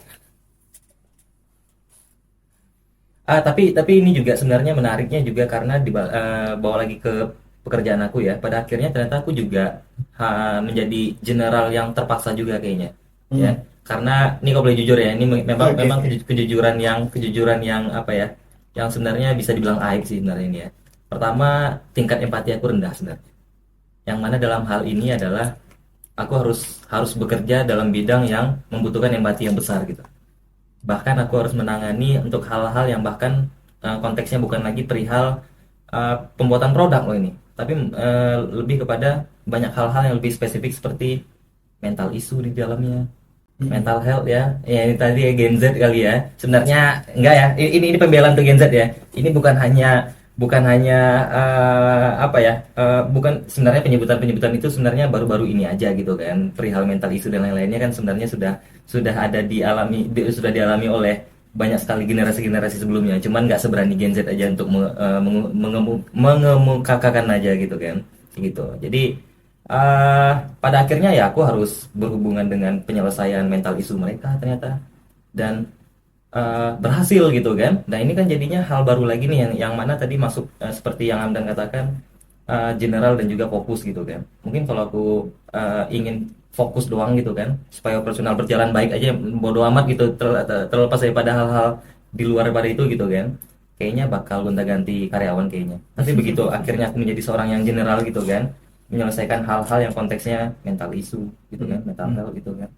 Tapi ini juga sebenarnya menariknya juga karena bawa lagi ke pekerjaan aku ya. Pada akhirnya ternyata aku juga menjadi general yang terpaksa juga kayaknya. Ya. Karena ini kalau boleh jujur ya, ini memang kejujuran yang apa ya? Yang sebenarnya bisa dibilang aib sih sebenarnya ini ya. Pertama, tingkat empati aku rendah sebenarnya. Yang mana dalam hal ini adalah aku harus bekerja dalam bidang yang membutuhkan empati yang besar gitu. Bahkan aku harus menangani untuk hal-hal yang bahkan konteksnya bukan lagi perihal pembuatan produk loh ini, tapi lebih kepada banyak hal-hal yang lebih spesifik seperti mental isu di dalamnya, mental health ya. Ya ini tadi ya Gen Z kali ya. Sebenarnya enggak ya. Ini pembelaan untuk Gen Z ya. Ini bukan hanya apa ya? Bukan sebenarnya penyebutan itu sebenarnya baru-baru ini aja gitu kan. Perihal mental isu dan lain-lainnya kan sebenarnya sudah sudah dialami oleh banyak sekali generasi-generasi sebelumnya. Cuman nggak seberani Gen Z aja untuk mengemukakan aja gitu kan. Gitu. Jadi pada akhirnya ya aku harus berhubungan dengan penyelesaian mental isu mereka ternyata, dan berhasil gitu kan. Nah ini kan jadinya hal baru lagi nih yang mana tadi masuk seperti yang Amdan katakan, general dan juga fokus gitu kan. Mungkin kalau aku ingin fokus doang gitu kan supaya operasional berjalan baik aja, bodo amat gitu, terlepas daripada hal-hal di luar daripada itu gitu kan, kayaknya bakal gonta-ganti karyawan kayaknya. Nanti begitu akhirnya aku menjadi seorang yang general gitu kan, menyelesaikan hal-hal yang konteksnya mental isu gitu kan, mental health gitu kan.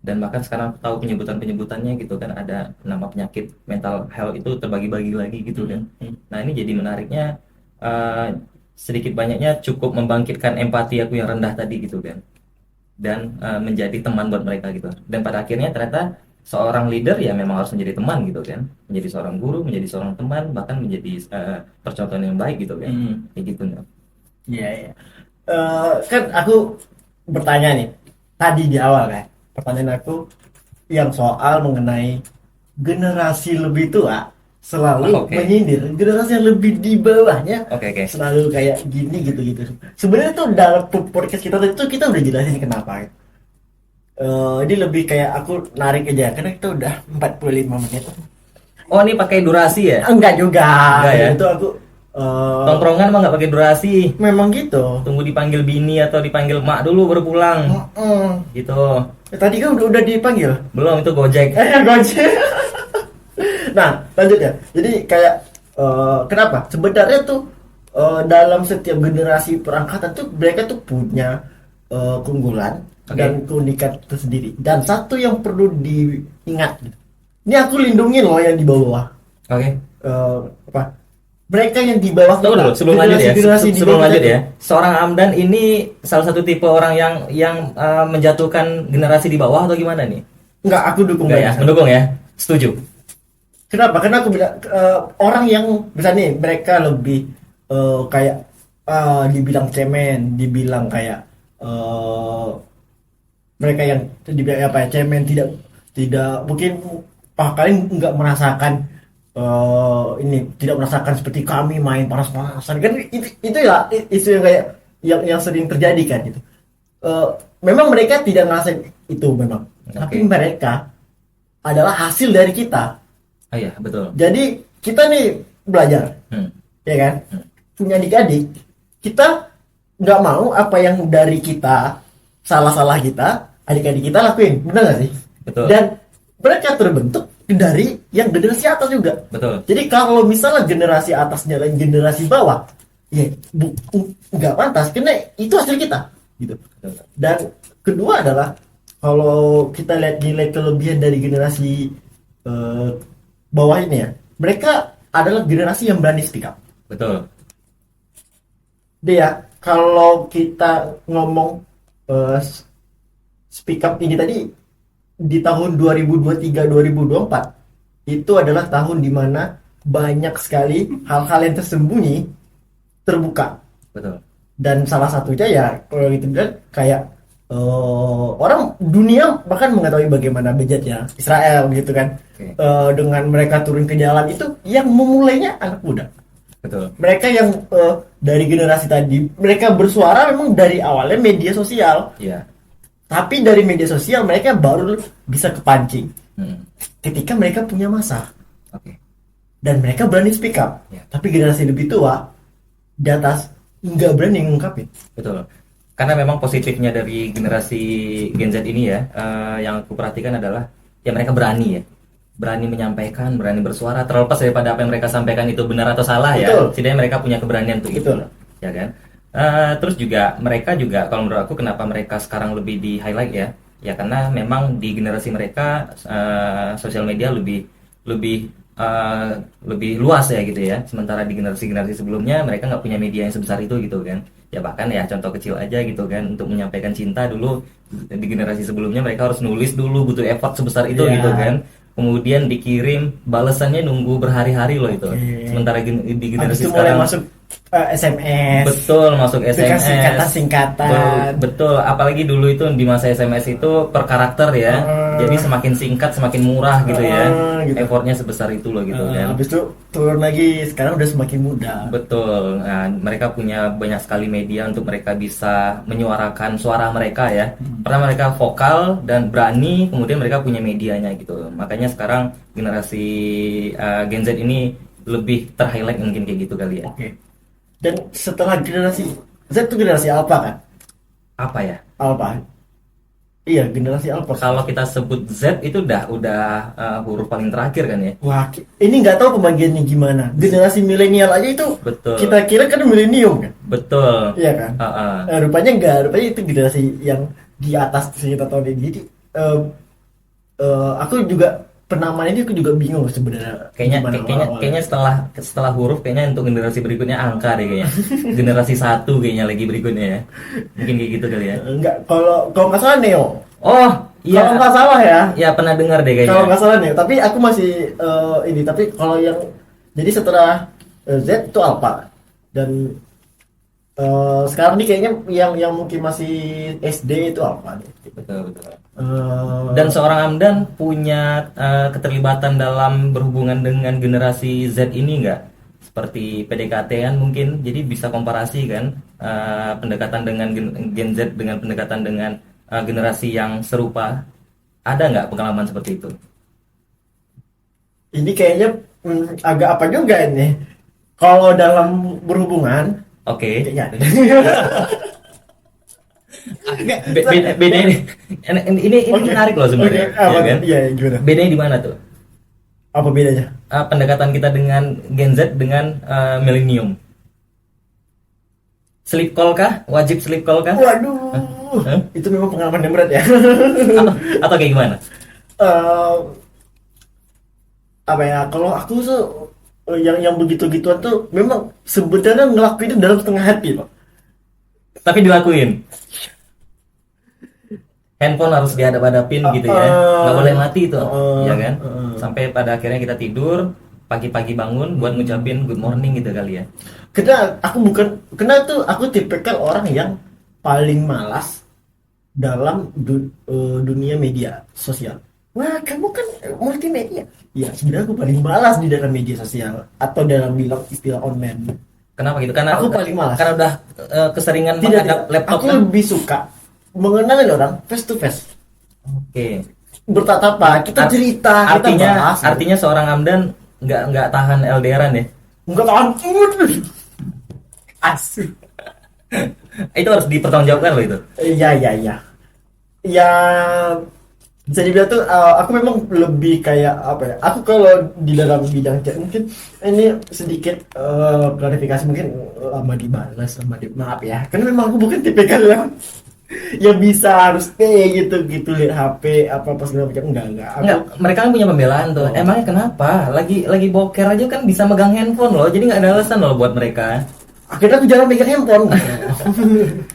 Dan bahkan sekarang aku tahu penyebutannya gitu kan, ada nama penyakit mental health itu terbagi-bagi lagi gitu kan. Nah ini jadi menariknya, sedikit banyaknya cukup membangkitkan empati aku yang rendah tadi gitu kan, dan menjadi teman buat mereka gitu. Dan pada akhirnya ternyata seorang leader ya memang harus menjadi teman gitu kan, menjadi seorang guru, menjadi seorang teman, bahkan menjadi percontohan yang baik gitu kan. Kayak gitu kan. Iya, iya. Kan aku bertanya nih tadi di awal kan, pertanyaan aku yang soal mengenai generasi lebih tua selalu Oke. menyindir generasi yang lebih di bawahnya, Oke. selalu kayak gini gitu. Sebenarnya tuh dalam podcast kita tadi tuh kita udah jelasin kenapa. Ini lebih kayak aku narik aja karena kita udah 45 menit. Oh ini pakai durasi ya? Enggak juga. Enggak ya? Itu aku Tongkrongan mah nggak pakai durasi. memang gitu. Tunggu dipanggil bini atau dipanggil mak dulu baru pulang. Gitu. Tadi kan udah dipanggil. Belum, itu Gojek. Gojek. Nah, lanjut ya. Jadi kayak kenapa? Sebenarnya tuh dalam setiap generasi perangkatan tuh mereka tuh punya keunggulan dan keunikan tersendiri. Dan satu yang perlu diingat, ini aku lindungin loh yang di bawah. Oke. Apa? Mereka yang di bawah Tunggu dulu, sebelum lanjut ya. generasi di Sebelum bawah lanjut kita ya. Seorang Amdan ini salah satu tipe orang yang menjatuhkan generasi di bawah atau gimana nih? Enggak, aku dukung Enggak ya, banget. mendukung ya. Setuju. Kenapa? Karena aku bilang orang yang misalnya mereka lebih kayak dibilang cemen, dibilang kayak mereka yang dibilang apa ya, cemen, tidak mungkin kalian nggak merasakan ini, tidak merasakan seperti kami main panas-panasan kan, itu ya isu yang kayak yang sering terjadi kan gitu. Memang mereka tidak ngerasain itu memang, tapi mereka adalah hasil dari kita. Oh iya, betul. Jadi kita nih belajar, ya kan, punya adik-adik, kita nggak mau apa yang dari kita, salah-salah kita, adik-adik kita lakuin, benar nggak sih? Betul. Dan mereka terbentuk dari yang generasi atas juga. Betul. Jadi kalau misalnya generasi atasnya dan generasi bawah, ya nggak pantas, karena itu hasil kita, gitu. Dan kedua adalah kalau kita lihat nilai kelebihan dari generasi bawah ini ya, mereka adalah generasi yang berani speak up. Betul. Dia kalau kita ngomong speak up ini tadi di tahun 2023-2024 itu adalah tahun dimana banyak sekali hal-hal yang tersembunyi terbuka. Betul. Dan salah satunya ya kalau gitu bilang kayak orang dunia bahkan mengetahui bagaimana bejatnya Israel gitu kan. Dengan mereka turun ke jalan itu yang memulainya anak muda. Betul. Mereka yang dari generasi tadi mereka bersuara memang dari awalnya media sosial. Iya. Tapi dari media sosial mereka baru bisa kepancing ketika mereka punya masa. Oke. Dan mereka berani speak up. Ya. Tapi generasi lebih tua di atas nggak berani ngungkapin. Betul. Karena memang positifnya dari generasi Gen Z ini ya, yang aku perhatikan adalah ya mereka berani ya, berani menyampaikan, berani bersuara, terlepas daripada apa yang mereka sampaikan itu benar atau salah. Betul. Ya. Setidaknya mereka punya keberanian untuk Betul. itu, ya kan. Terus juga mereka juga, kalau menurut aku kenapa mereka sekarang lebih di highlight ya, ya karena memang di generasi mereka sosial media lebih lebih luas ya gitu ya. Sementara di generasi-generasi sebelumnya mereka nggak punya media yang sebesar itu gitu kan. Ya bahkan ya contoh kecil aja gitu kan, untuk menyampaikan cinta dulu di generasi sebelumnya mereka harus nulis dulu, butuh effort sebesar itu Iya. gitu kan. Kemudian dikirim, balasannya nunggu berhari-hari loh itu. Oke. Sementara di Habis generasi itu mulai sekarang masuk SMS. betul masuk Dengan SMS. singkatan-singkatan. Betul, apalagi dulu itu di masa SMS itu per karakter ya. Jadi semakin singkat semakin murah gitu ya. Gitu. Effortnya sebesar itu loh gitu kan. Habis itu turun lagi, sekarang udah semakin mudah. Betul. Nah, mereka punya banyak sekali media untuk mereka bisa menyuarakan suara mereka ya. Pertama mereka vokal dan berani, kemudian mereka punya medianya gitu. Makanya sekarang generasi Gen Z ini lebih ter-highlight mungkin kayak gitu kali ya. Oke. Dan setelah generasi Z itu generasi Alpha kan? Apa ya? Alpha. Iya, generasi Alpha. Kalau kita sebut Z itu udah huruf paling terakhir kan ya. Wah, ini nggak tahu pembagiannya gimana. Generasi milenial aja itu Betul. kita kira kan milenium kan? Betul. Iya kan? Heeh. Rupanya enggak, rupanya itu generasi yang di atas sekitar tahun ini. Jadi aku juga penamaan ini aku juga bingung sebenarnya. Kayaknya gimana kayaknya awal-awalnya. kayaknya setelah huruf kayaknya untuk generasi berikutnya angka deh kayaknya. Generasi 1 kayaknya lagi berikutnya ya. Mungkin kayak gitu kali ya. Enggak, kalau nggak salah Neo. Oh, iya. Kalau nggak salah ya. Ya pernah dengar deh Kalau kayaknya. nggak salah Neo. Tapi aku masih ini. Tapi kalau yang jadi setelah Z itu Alpha dan sekarang nih kayaknya yang mungkin masih SD itu Alpha. Betul, betul. Eh, Dan seorang Hamdan punya keterlibatan dalam berhubungan dengan generasi Z ini nggak? Seperti PDKT-an mungkin, jadi bisa komparasi kan pendekatan dengan Gen Z dengan pendekatan dengan generasi yang serupa. Ada nggak pengalaman seperti itu? ini kayaknya agak apa juga ini. Kalau dalam berhubungan, Oke. kayaknya ada. Beda ini. Ini Oke. menarik loh sebenarnya, Oke, apa ya kan? tuh? Iya, gimana? Bedanya di mana tuh? Apa bedanya? Pendekatan kita dengan Gen Z dengan millennium. Sleep call kah? Wajib sleep call kah? Waduh, Hah? itu memang pengalaman yang berat ya. Atau kayak gimana? Eh, apa ya? Kalau aku tuh yang begitu-gituan tuh memang sebenarnya ngelakuin itu dalam setengah hati loh. Tapi dilakuin. Handphone harus dihadap-hadapin gitu ya. Nggak boleh mati itu, ya kan? Sampai pada akhirnya kita tidur, pagi-pagi bangun buat ngucapin good morning gitu kali ya. Karena tuh aku tipikal orang yang paling malas dalam dunia media sosial. Wah, kamu kan multimedia. Ya, sebenarnya aku paling malas di dalam media sosial atau dalam bilang istilah online. Kenapa gitu? Karena Aku paling malas. Karena udah keseringan Tidak, menghadap tidak. laptop Aku kan? lebih suka mengenali orang face to face. Oke. Bertatap, kita cerita, kita bahas. Artinya seorang Hamdan nggak tahan LDRan ya? Enggak tahan. Asik. Itu harus dipertanggungjawabkan loh itu. Iya, iya, iya. Ya, bisa dibilang tuh aku memang lebih kayak apa ya? Aku kalau di dalam bidang chat mungkin ini sedikit klarifikasi mungkin lama dibalas maaf ya. Karena memang aku bukan tipikal yang bisa harus stay gitu lihat HP apa segala macam enggak. Enggak, mereka kan punya pembelaan tuh. Emangnya kenapa? Lagi boker aja kan bisa megang handphone loh. Jadi nggak ada alasan loh buat mereka. Akhirnya aku jarang megang handphone.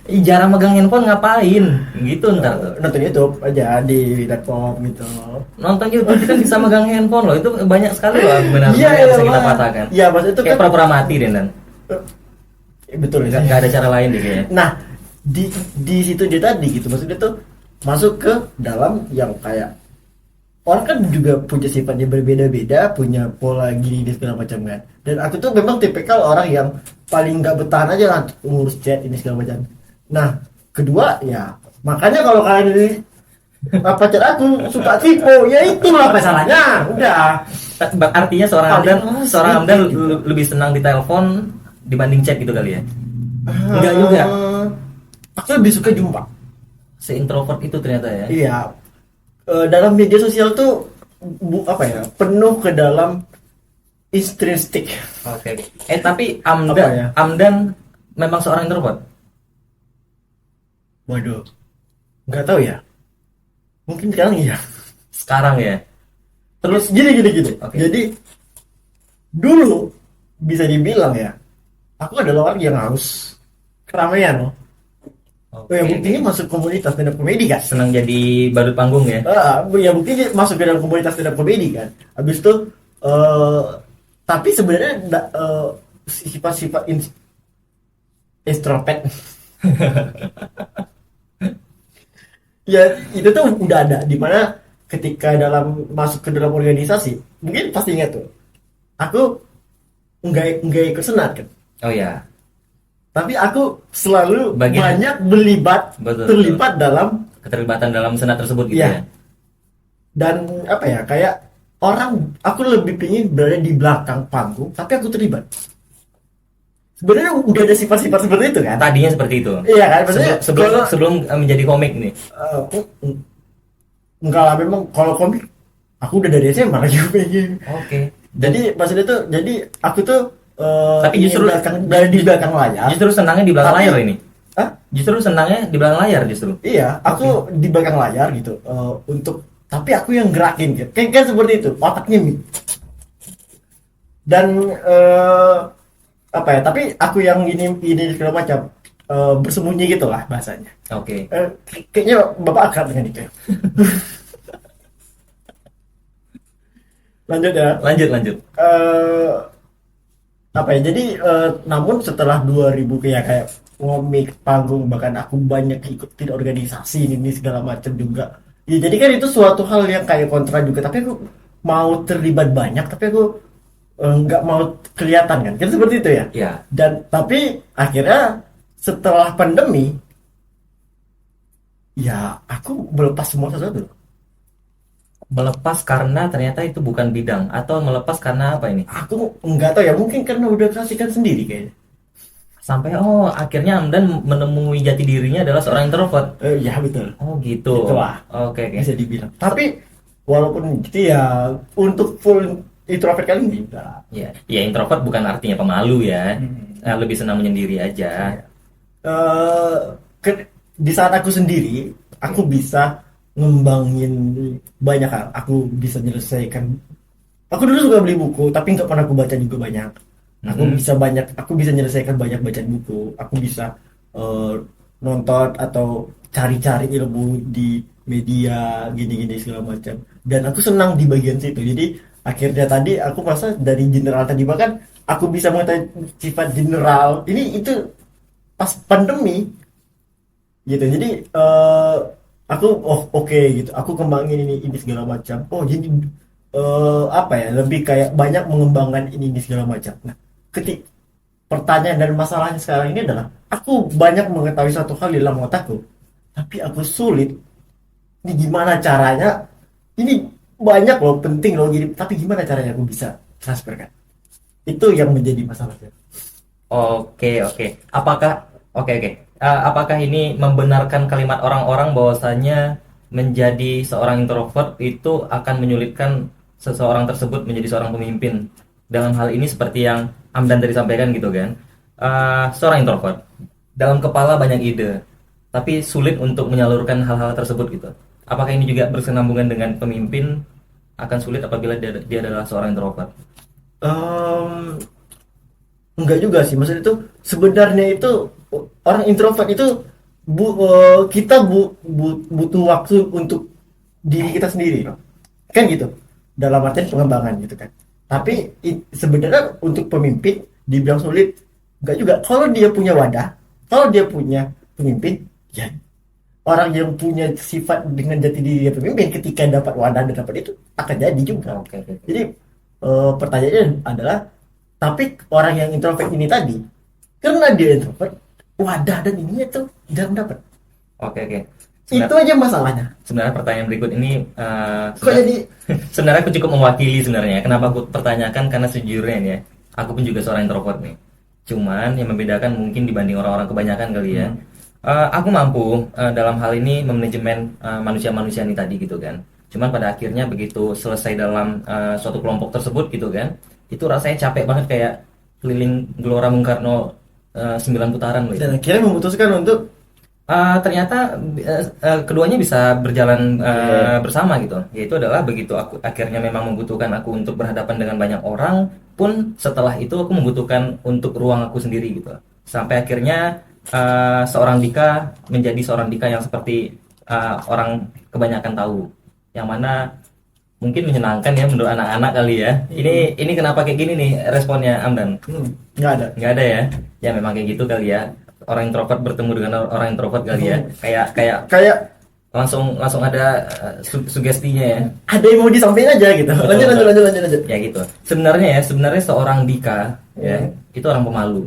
Ih, jarang megang handphone ngapain? Gitu ntar tuh. Nonton YouTube aja di laptop gitu. Nonton YouTube kan bisa megang handphone loh. Itu banyak sekali loh argumen-argumen Iya, yang bisa iya, kita Pak. patahkan. Iya, maksud itu Kayak kan pura-pura mati deh Dan. betul ya. Nggak ada cara lain deh kayaknya. Nah, di situ dia tadi gitu maksudnya tuh masuk ke dalam yang kayak orang kan juga punya sifatnya berbeda-beda, punya pola gini dan segala macam kan. Dan aku tuh memang tipikal orang yang paling nggak bertahan aja lah ngurus chat ini segala macam. Nah, kedua ya makanya kalau kalian ini pacar aku suka tipe, ya itulah apa salahnya. Udah. Artinya Paling seorang males Hamdan gitu. lebih senang di telepon dibanding chat gitu kali ya. Enggak juga. Aku lebih suka jumpa. Se-introvert itu ternyata ya. Iya. Dalam media sosial tuh apa ya? Penuh ke dalam intrinsik. Oke. Tapi Apa ya? Amdan memang seorang introvert. Waduh. Nggak tahu ya. Mungkin sekarang iya. Sekarang ya. Terus gini. Oke. Jadi dulu bisa dibilang ya, aku adalah orang yang harus keramaian. Oke, Ya buktinya masuk komunitas stand up comedy kan. senang jadi badut panggung ya. Ya buktinya masuk ke dalam komunitas stand up comedy kan. Habis itu tapi sebenarnya sifat-sifat extrovert ya itu tuh udah ada di mana ketika masuk ke dalam organisasi mungkin pasti ingat tuh aku nggak ikut senat kan, Oh ya, tapi aku selalu Bagian- banyak Betul, terlibat dalam keterlibatan dalam senat tersebut gitu Iya. ya. dan apa ya kayak orang aku lebih pingin berada di belakang panggung tapi aku terlibat. Sebenarnya udah ada sifat-sifat seperti itu kan. Tadinya seperti itu. Iya kan, maksudnya Sebelum menjadi komik nih. enggak lah memang kalau komik aku udah dari SMA lagi pengen. Oke. Jadi maksudnya tuh jadi aku tuh Tapi ingin justru dari di belakang layar. Justru senangnya di belakang Tapi- layar ini. Hah? Justru senangnya di belakang layar justru. Iya, aku di belakang layar gitu untuk tapi aku yang gerakin gitu. Kayak seperti itu, otaknya Mi. Dan apa ya? Tapi aku yang ini segala macam bersembunyi gitu lah bahasanya. Oke. Kayaknya Bapak akrab dengan itu. Ya? Lanjut ya. Lanjut. Apa ya? Jadi namun setelah 2000 kayak ngomik panggung bahkan aku banyak ikutin organisasi ini segala macam juga. Ya jadi kan itu suatu hal yang kayak kontra juga. Tapi aku mau terlibat banyak tapi aku nggak mau kelihatan kan. Kan seperti itu ya. Ya. Dan tapi akhirnya setelah pandemi ya aku melepas semua sesuatu. Melepas karena ternyata itu bukan bidang atau melepas karena apa ini? Aku nggak tahu ya mungkin karena udah kasihkan sendiri kayaknya. Sampai akhirnya Hamdan menemui jati dirinya adalah seorang introvert. Ya betul. Oh gitu. Itulah. Oke. Bisa dibilang. Tapi walaupun gitu ya untuk full introvert kali ini enggak. Ya introvert bukan artinya pemalu ya. Lebih senang menyendiri aja. Di saat aku sendiri, aku bisa ngembangin banyak hal. Aku bisa menyelesaikan. Aku dulu suka beli buku, tapi nggak pernah aku baca juga banyak. Aku bisa menyelesaikan banyak bacaan buku. Aku bisa nonton atau cari-cari ilmu di media gini-gini segala macam. Dan aku senang di bagian situ. Jadi akhirnya tadi aku merasa dari general tadi bahkan aku bisa mengetahui sifat general. Ini itu pas pandemi gitu. Jadi aku oke gitu. Aku kembangin ini segala macam. Jadi apa ya? Lebih kayak banyak mengembangkan ini segala macam. Nah, pertanyaan dan masalahnya sekarang ini adalah aku banyak mengetahui satu hal di dalam otakku, tapi aku sulit. Ini gimana caranya? Ini banyak loh, penting loh gini. Tapi gimana caranya aku bisa transferkan? Itu yang menjadi masalahnya. Oke. Apakah ini membenarkan kalimat orang-orang bahwasanya menjadi seorang introvert itu akan menyulitkan seseorang tersebut menjadi seorang pemimpin? Dalam hal ini seperti yang Amdan tadi sampaikan gitu kan, seorang introvert dalam kepala banyak ide, tapi sulit untuk menyalurkan hal-hal tersebut gitu. Apakah ini juga berkesinambungan dengan pemimpin akan sulit apabila dia adalah seorang introvert? Enggak juga sih, maksudnya itu sebenarnya itu orang introvert itu kita butuh waktu untuk diri kita sendiri kan gitu, dalam artian pengembangan gitu kan. Tapi sebenarnya untuk pemimpin dibilang sulit enggak juga, kalau dia punya wadah, kalau dia punya pemimpin ya orang yang punya sifat dengan jati diri dia pemimpin ketika dapat wadah dan dapat itu akan jadi juga. Oke. Jadi pertanyaannya adalah tapi orang yang introvert ini tadi karena dia introvert wadah dan ininya tuh jarang dapat. Oke. Itu aja masalahnya. Sebenarnya pertanyaan berikut ini Kok jadi sebenarnya aku cukup mewakili sebenarnya. Kenapa aku pertanyakan? Karena sejujurnya ya, aku pun juga seorang introvert nih. Cuman yang membedakan mungkin dibanding orang-orang kebanyakan kali ya. Aku mampu dalam hal ini memanajemen manusia-manusia ini tadi gitu kan. Cuman pada akhirnya begitu selesai dalam suatu kelompok tersebut gitu kan, itu rasanya capek banget kayak keliling Gelora Bung Karno 9 putaran loh. dan akhirnya memutuskan untuk Ternyata keduanya bisa berjalan Oke. bersama gitu. Yaitu adalah begitu aku akhirnya memang membutuhkan aku untuk berhadapan dengan banyak orang, pun setelah itu aku membutuhkan untuk ruang aku sendiri gitu. Sampai akhirnya seorang Dika menjadi seorang Dika yang seperti orang kebanyakan tahu, yang mana mungkin menyenangkan ya menurut anak-anak kali ya. Ini kenapa kayak gini nih responnya Amdan? Nggak ada. Nggak ada ya? Ya memang kayak gitu kali ya. Orang introvert bertemu dengan orang introvert kali ya. Kayak kayak Kayak langsung ada sugestinya ya. ada yang mau disampaikan aja gitu. Betul, Lanjut, lanjut, betul. lanjut, lanjut, lanjut. Ya gitu. Sebenarnya seorang Dika ya itu orang pemalu.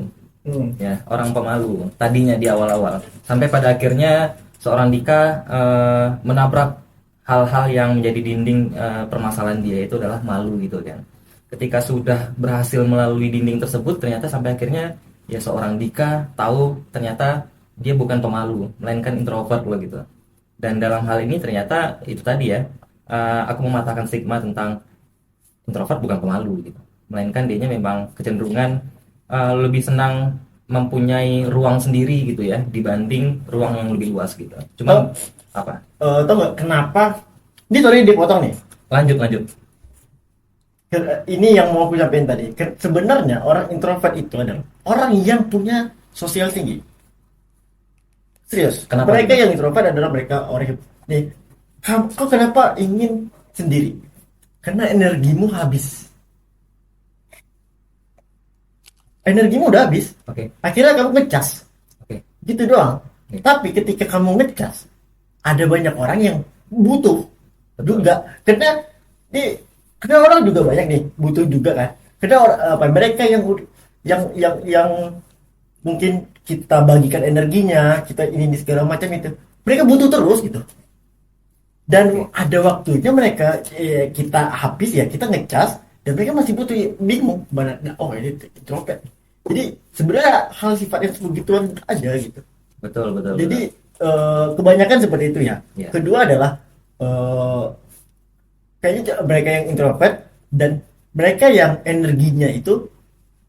Ya, orang pemalu tadinya di awal-awal. Sampai pada akhirnya seorang Dika menabrak hal-hal yang menjadi dinding permasalahan dia, itu adalah malu gitu kan. Ketika sudah berhasil melalui dinding tersebut, ternyata sampai akhirnya ya seorang Dika tahu ternyata dia bukan pemalu, melainkan introvert loh gitu. Dan dalam hal ini ternyata itu tadi ya, aku mematahkan stigma tentang introvert bukan pemalu gitu, melainkan dianya memang kecenderungan lebih senang mempunyai ruang sendiri gitu ya dibanding ruang yang lebih luas gitu. Cuman apa? Tau nggak kenapa? Ini sorry dipotong nih. Lanjut. Ini yang mau aku sampaikan tadi. Sebenarnya orang introvert itu adalah orang yang punya sosial tinggi. Serius. Kenapa Mereka gitu? yang introvert adalah mereka orang yang nih. Kau kenapa ingin sendiri? Karena energimu habis. Energimu udah habis. Oke. Akhirnya kamu ngecas. Oke. Gitu doang. Oke. Tapi ketika kamu ngecas, ada banyak orang yang butuh Betul. juga. Karena orang juga banyak nih butuh juga kan. Karena mereka yang mungkin kita bagikan energinya, kita ini segala macam itu. Mereka butuh terus gitu. Dan ada waktunya mereka kita habis ya, kita ngecas dan mereka masih butuh, bingung mana oh ini introvert. Jadi sebenarnya hal sifatnya begituan aja gitu. Betul. Jadi kebanyakan seperti itu ya. Ya. Kedua adalah kayaknya mereka yang introvert dan mereka yang energinya itu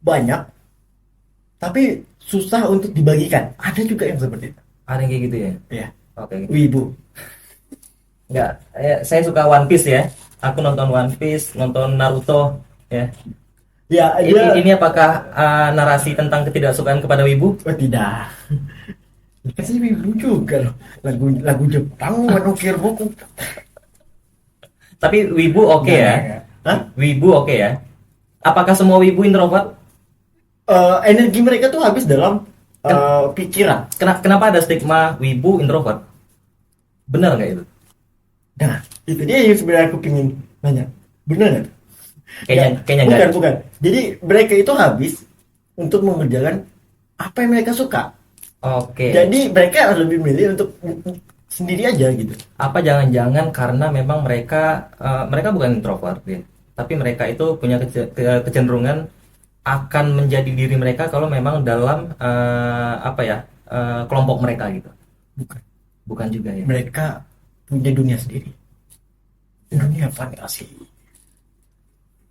banyak tapi susah untuk dibagikan. Ada juga yang seperti itu. Ada yang kayak gitu ya. Ya, Oke. wibu. Enggak, saya suka One Piece ya. Aku nonton One Piece, nonton Naruto ya. Ya, Ini apakah narasi tentang ketidaksukaan kepada wibu? oh tidak. Kasih wibu juga loh. Lagu Jepang menukir buku. Tapi wibu oke ya. Hah? Wibu oke ya. Apakah semua wibu introvert? Energi mereka tuh habis dalam pikiran. Kenapa ada stigma wibu introvert? Benar nggak itu? Nah, itu dia yang sebenarnya aku pingin nanya. Benar nggak? Kayaknya bukan, nggak. bukan. Jadi mereka itu habis untuk mengerjakan apa yang mereka suka. Oke. Jadi mereka lebih milih untuk sendiri aja gitu. Apa jangan-jangan karena memang mereka bukan introvert ya, tapi mereka itu punya kecenderungan akan menjadi diri mereka kalau memang dalam kelompok mereka gitu. Bukan juga ya. Mereka punya dunia sendiri. Dunia fantasi.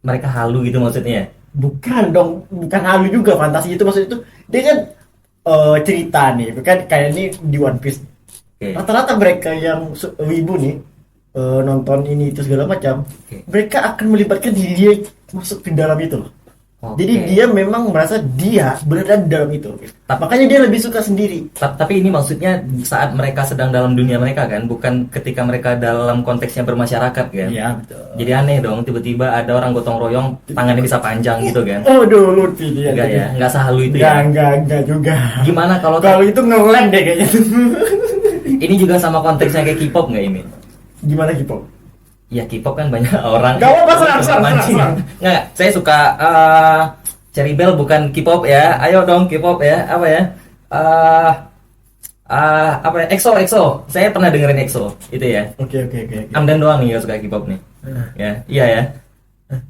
Mereka halu gitu maksudnya. Bukan dong, bukan halu juga, fantasi itu maksud itu. Dia kan cerita nih, kan kayak ini di One Piece. Oke. Rata-rata mereka yang wibu nih nonton ini itu segala macam, mereka akan melibatkan diri dia masuk ke dalam itu loh. Oke. Jadi dia memang merasa dia berada di dalam itu. Makanya dia lebih suka sendiri. Tapi ini maksudnya saat mereka sedang dalam dunia mereka kan, bukan ketika mereka dalam konteksnya bermasyarakat kan. Iya, betul. Jadi aneh dong, tiba-tiba ada orang gotong royong, tangannya bisa panjang gitu kan. Oh, dulu dia. Enggak ya, enggak sehalu itu ya. Enggak juga. Gimana kalau Kalau itu ngelem deh kayaknya. ini juga sama konteksnya kayak K-pop nggak ini? Gimana Kipo? Ya K-pop kan banyak orang. Gak apa-apa, serang. Nggak, saya suka Cherry Bell bukan K-pop ya. Ayo dong K-pop ya. Apa ya? Apa ya? EXO. Saya pernah dengerin EXO itu ya. Oke. Amdan doang nih nggak suka K-pop nih. Ya, iya ya.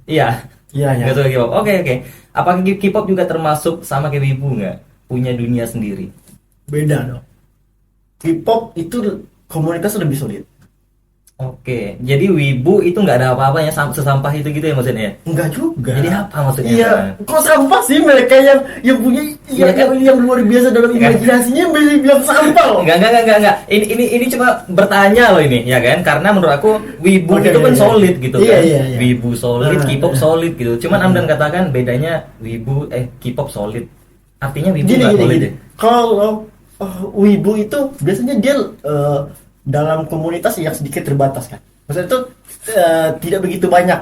Iya. Iya. Nggak suka K-pop. Oke. Apakah K-pop juga termasuk sama kayak Wibu nggak? Punya dunia sendiri. Beda dong. K-pop itu komunitas lebih solid. Oke, jadi wibu itu nggak ada apa-apanya, sesampah itu gitu ya maksudnya? Enggak juga. Jadi apa maksudnya? Iya, kok sampah sih mereka yang punya Iya kan? yang luar biasa dalam imajinasinya bilang sampah loh. Enggak. Ini cuma bertanya loh ini, ya kan? Karena menurut aku wibu Oke, itu kan iya. solid gitu Iya, kan. iya, iya. Wibu solid, Nah, K-pop nah. solid gitu. Cuman Amdan katakan bedanya K-pop solid. Artinya wibu Gini nggak gini solid gini. ya? Kalau wibu itu biasanya dia dalam komunitas yang sedikit terbatas kan. Maksudnya itu tidak begitu banyak.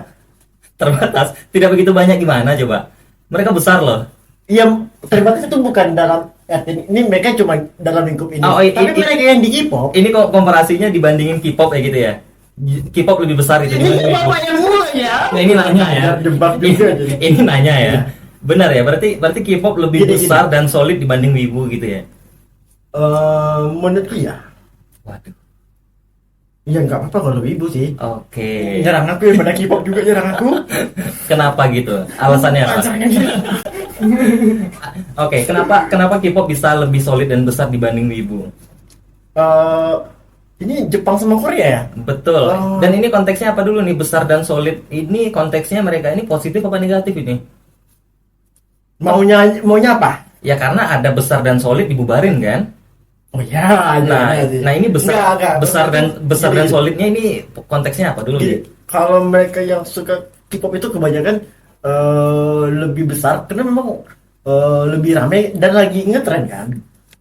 Terbatas. Tidak begitu banyak gimana coba? Mereka besar loh. Yang terbatas itu bukan dalam ini mereka cuma dalam lingkup ini. Oh, Tapi mereka yang di K-pop Ini kok komparasinya dibandingin K-pop ya gitu ya? K-pop lebih besar gitu ini dibanding wibu. bapak yang mulai ya. Nah, ini nanya ya. Jebak juga jadi. Ini nanya ya. Iya. Benar ya? Berarti K-pop lebih Gini, besar dan solid dibanding wibu gitu ya? Menurutku ya. Waduh. Ya nggak apa-apa kalau wibu sih. Oke. Nyerang aku ya pada K-pop juga nyerang aku. Kenapa gitu? Alasannya apa? Pacarnya gitu. Oke, kenapa K-pop bisa lebih solid dan besar dibanding wibu? Ini Jepang sama Korea ya? Betul. Oh. Dan ini konteksnya apa dulu nih, besar dan solid? Ini konteksnya mereka ini positif apa negatif ini? Maunya apa? Ya karena ada besar dan solid dibubarin kan? Oh ya, Nah ini besar dan Gini, solidnya ini konteksnya apa dulu gini, nih? kalau mereka yang suka K-pop itu kebanyakan lebih besar karena memang lebih ramai dan lagi ngetren kan.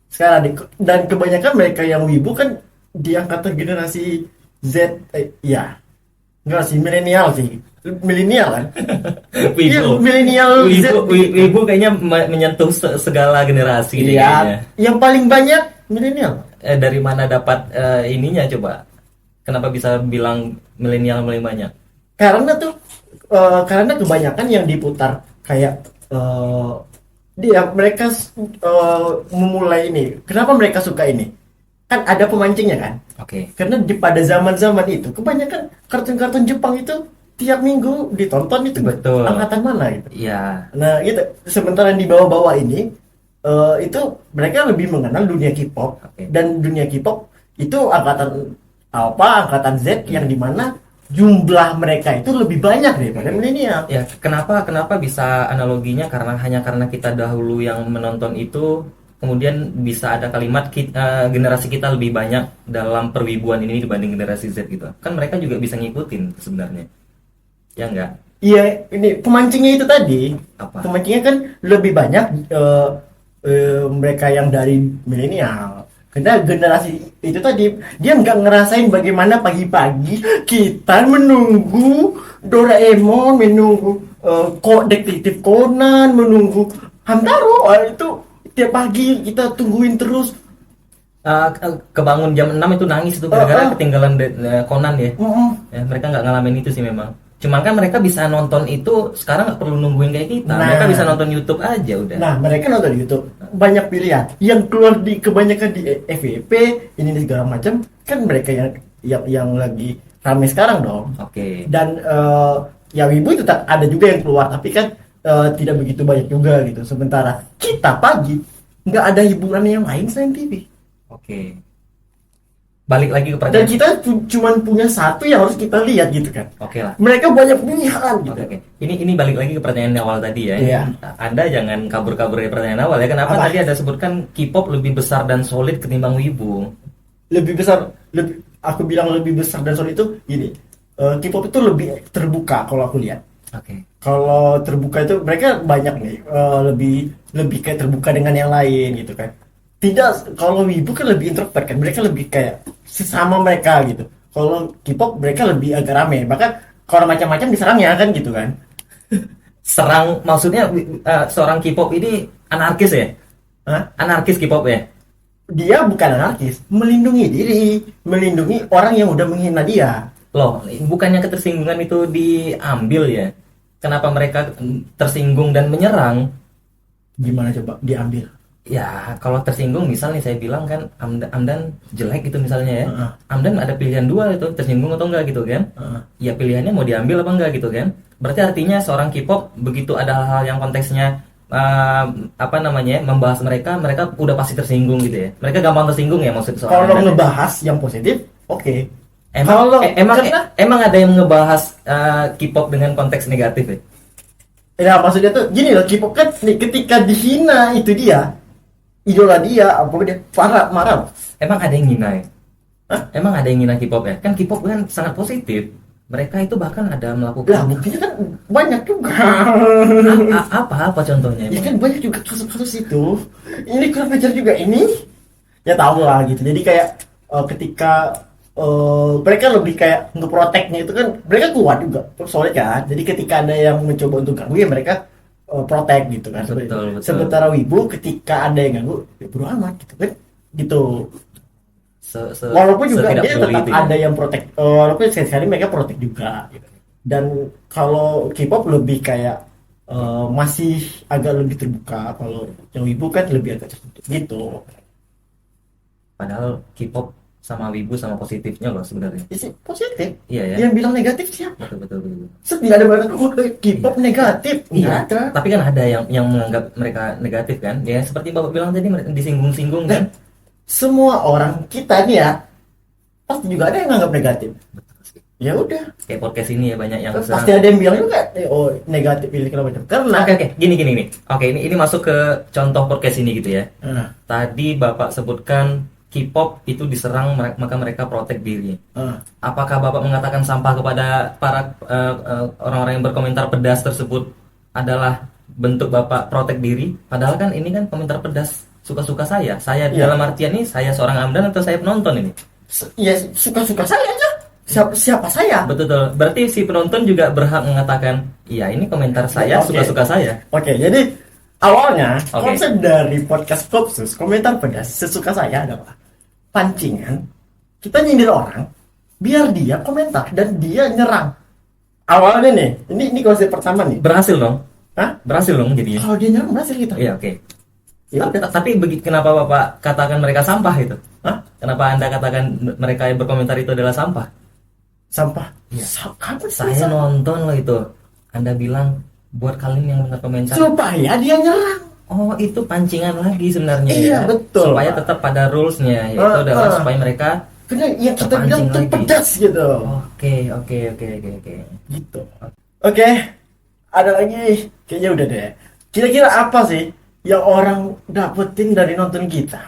Sekarang dan kebanyakan mereka yang wibu kan di angkatan generasi Z, ya enggak sih milenial kan. Iya, Wibu. milenial Z. Wibu kayaknya menyentuh segala generasi deh kayaknya. Iya, yang paling banyak milenial. Dari mana dapat ininya coba? Kenapa bisa bilang milenial paling banyak? Karena kebanyakan yang diputar kayak mereka memulai ini. Kenapa mereka suka ini? Kan ada pemancingnya kan? Oke. Karena pada zaman-zaman itu kebanyakan kartun-kartun Jepang itu tiap minggu ditonton itu. Betul. Angkatan mana gitu. Iya. Nah, gitu. Sementara di bawah-bawah ini itu mereka lebih mengenal dunia K-pop. Oke. Dan dunia K-pop itu angkatan angkatan Z yang dimana jumlah mereka itu lebih banyak daripada milenial. Ya, kenapa bisa analoginya karena kita dahulu yang menonton itu kemudian bisa ada kalimat generasi kita lebih banyak dalam perwibuan ini dibanding generasi Z gitu. Kan mereka juga bisa ngikutin sebenarnya. Ya enggak? Iya, ini pemancingnya itu tadi. Apa? Pemancingnya kan lebih banyak mereka yang dari milenial. Karena generasi itu tadi dia nggak ngerasain bagaimana pagi-pagi kita menunggu Doraemon, menunggu detektif Conan, menunggu Hamtaro. Itu tiap pagi kita tungguin terus. Kebangun jam 6 itu nangis itu gara-gara Oh. ketinggalan Conan ya. Mm-mm. Ya, mereka nggak ngalamin itu sih memang. Cuman kan mereka bisa nonton itu sekarang nggak perlu nungguin kayak kita. Nah. Mereka bisa nonton YouTube aja udah. Nah, mereka nonton YouTube banyak pilihan. Yang keluar kebanyakan di FYP ini segala macam kan mereka yang lagi ramai sekarang dong. Oke. Dan ya wibu itu ada juga yang keluar tapi kan tidak begitu banyak juga gitu. Sementara kita pagi nggak ada hiburan yang lain selain TV. Oke. Balik lagi ke Dan pertanyaan. kita cuman punya satu yang harus kita lihat gitu kan. Oke lah. Mereka banyak pilihan gitu. Oke. Ini balik lagi ke pertanyaan awal tadi ya. Iya. Anda jangan kabur-kabur dari pertanyaan awal ya. Kenapa Apa? tadi ada sebutkan K-pop lebih besar dan solid ketimbang wibu? Aku bilang lebih besar dan soal itu gini. K-pop itu lebih terbuka kalau aku lihat. Oke. Kalau terbuka itu mereka banyak nih lebih kayak terbuka dengan yang lain gitu kan. Tidak, kalau wibu kan lebih introvert kan, mereka lebih kayak sesama mereka gitu. Kalau K-pop mereka lebih agak rame, bahkan kalau macam-macam diserangnya kan gitu kan. Serang maksudnya seorang K-pop ini anarkis ya? Hah? Anarkis K-pop ya? Dia bukan anarkis, melindungi diri, melindungi orang yang udah menghina dia. Loh, bukannya ketersinggungan itu diambil ya? Kenapa mereka tersinggung dan menyerang? Gimana coba diambil? Ya, kalau tersinggung misal nih saya bilang kan Amdan jelek gitu misalnya ya. Heeh. Amdan ada pilihan dua itu, tersinggung atau enggak gitu kan. Heeh. Ya pilihannya mau diambil apa enggak gitu kan. Berarti artinya seorang K-pop begitu ada hal-hal yang konteksnya membahas mereka udah pasti tersinggung gitu ya. Mereka gampang tersinggung ya maksud seorang Kalau Amdan ya? ngebahas yang positif, oke. Kalau Emang ada yang ngebahas K-pop dengan konteks negatif ya? ya maksudnya tuh gini loh, K-pop kan ketika dihina itu dia, idola dia, apa dia marah. Emang ada yang ngina ya? Hah? Emang ada yang ngina K-pop ya? Kan K-pop kan sangat positif. Mereka itu bahkan ada Lah melakukan buktinya kan banyak juga. apa contohnya? Ya Emang? kan banyak juga kasus-kasus itu. Ini kurang ajar juga ini. Ya tahu lah gitu. Jadi kayak ketika mereka lebih kayak untuk proteknya itu kan mereka kuat juga soalnya kan. Jadi ketika ada yang mencoba untuk ganggu ya mereka protek gitu kan. Betul. Sementara wibu ketika ada yang ganggu ya bodo amat gitu kan. Gitu. Walaupun juga setidak dia peduli tetap itu ya. ada yang protek. Walaupun sekali mereka protek juga. Gitu. Dan kalau K-pop lebih kayak masih agak lebih terbuka. Kalau yang wibu kan lebih agak tertutup gitu. Padahal K-pop sama wibu sama positifnya loh sebenarnya. Isi positif. Iya ya. Yang bilang negatif siapa? Betul. Tidak ada banget K-pop negatif. Iya. Nggak ada. Tapi kan ada yang menganggap mereka negatif kan? Ya seperti Bapak bilang tadi disinggung-singgung kan? Semua orang kita nih ya pasti juga ada yang nganggap negatif. Ya udah. Kayak podcast ini ya banyak yang Pasti ada yang bilang juga oh negatif ini kenapa macam. Karena Oke, gini. Oke, ini masuk ke contoh podcast ini gitu ya. Tadi Bapak sebutkan K-pop itu diserang maka mereka protek diri. Apakah Bapak mengatakan sampah kepada para orang-orang yang berkomentar pedas tersebut adalah bentuk Bapak protek diri? Padahal kan ini kan komentar pedas suka-suka saya. Saya Iya. dalam artian ini saya seorang Amdan atau saya penonton ini? ya suka-suka saya aja. Siapa saya? Betul. Berarti si penonton juga berhak mengatakan, iya ini komentar saya, Oke. suka-suka saya. Oke, jadi awalnya Oke. konsep dari podcast Kopsus komentar pedas sesuka saya adalah pancingan kita nyindir orang biar dia komentar dan dia nyerang. Awalnya nih, ini konsep pertama nih. Berhasil dong? Hah? Berhasil dong jadinya? Kalau dia nyerang berhasil kita. Iya, oke. Ya udah. Tapi kenapa Bapak katakan mereka sampah itu? Hah? Kenapa Anda katakan mereka yang berkomentar itu adalah sampah? Sampah. Iya. Kapan Saya nonton loh itu. Anda bilang buat kalian yang berkomentar. supaya dia nyerang. Oh, itu pancingan lagi sebenarnya Iya, ya. betul, Supaya Pak. tetap pada rulesnya, yaitu adalah supaya mereka Karena yang kita terpancing bilang tuh lagi. pedas gitu. Oke. Gitu. Oke. Ada lagi. Kayaknya udah deh. Kira-kira apa sih yang orang dapetin dari nonton kita?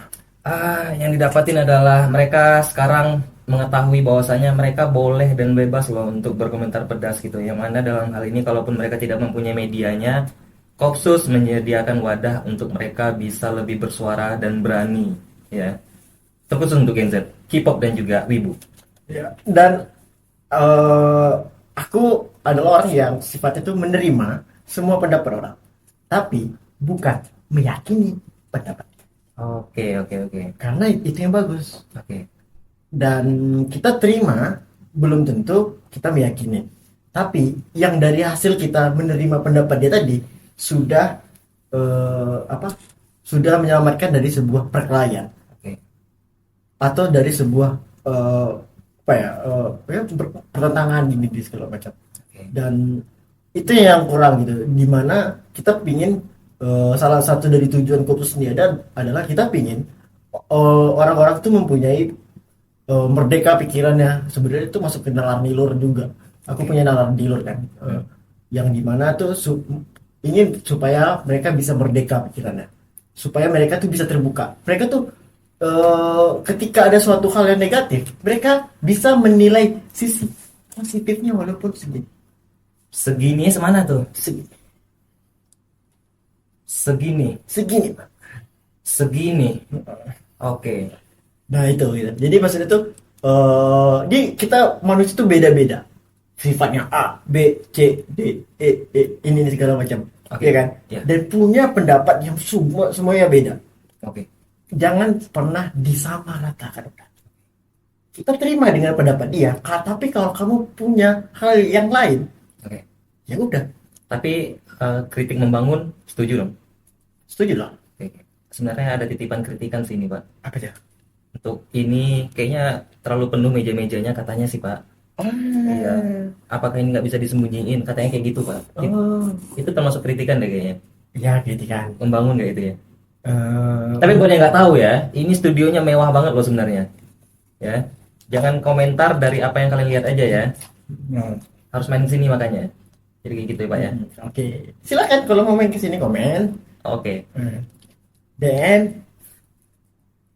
Yang didapatin adalah mereka sekarang mengetahui bahwasanya mereka boleh dan bebas loh untuk berkomentar pedas gitu. Yang mana dalam hal ini kalaupun mereka tidak mempunyai medianya, Kopsus menyediakan wadah untuk mereka bisa lebih bersuara dan berani, ya. Terkhusus untuk Gen Z, K-pop dan juga Wibu. Ya. Dan aku adalah orang yang sifatnya itu menerima semua pendapat orang, tapi bukan meyakini pendapat. Oke. Karena itu yang bagus. Oke. Dan kita terima belum tentu kita meyakini. Tapi yang dari hasil kita menerima pendapat dia tadi sudah sudah menyelamatkan dari sebuah perkelahian Oke. atau dari sebuah pertentangan gini di segala macam. Oke. Dan itu yang kurang gitu. Dimana kita pingin salah satu dari tujuan Kopsus ini adalah kita pingin orang-orang itu mempunyai merdeka pikirannya. Sebenarnya itu masuk ke nalar nilur juga. Aku punya nalar nilur kan, yang dimana tuh ingin supaya mereka bisa merdeka pikirannya, supaya mereka tuh bisa terbuka. Mereka tuh ketika ada suatu hal yang negatif, mereka bisa menilai sisi positifnya walaupun segini. Segini semana tuh? Segini. Pak. Segini. Oke. Nah itu gitu. Jadi maksudnya tuh di kita manusia tuh beda-beda sifatnya, A, B, C, D, E ini segala macam. Oke. Iya kan? Iya. Dan punya pendapat yang semuanya beda. Oke. Jangan pernah disamaratakan. Kita terima dengan pendapat dia, tapi kalau kamu punya hal yang lain, Oke. ya udah, Tapi kritik membangun, setuju dong? setuju lah. Oke. Sebenarnya ada titipan kritikan sini, Pak. Apa aja? Untuk ini kayaknya terlalu penuh meja-mejanya katanya sih, Pak. Iya. Apakah ini nggak bisa disembunyiin? Katanya kayak gitu, Pak. Itu termasuk kritikan deh kayaknya. Ya gitu kan. Membangun nggak itu ya? Tapi buat yang nggak tahu ya, ini studionya mewah banget loh sebenarnya. Ya. Jangan komentar dari apa yang kalian lihat aja ya. Nah, Harus main sini makanya. Jadi kayak gitu ya Pak ya. oke. Silakan kalau mau main ke sini komen. Oke. Dan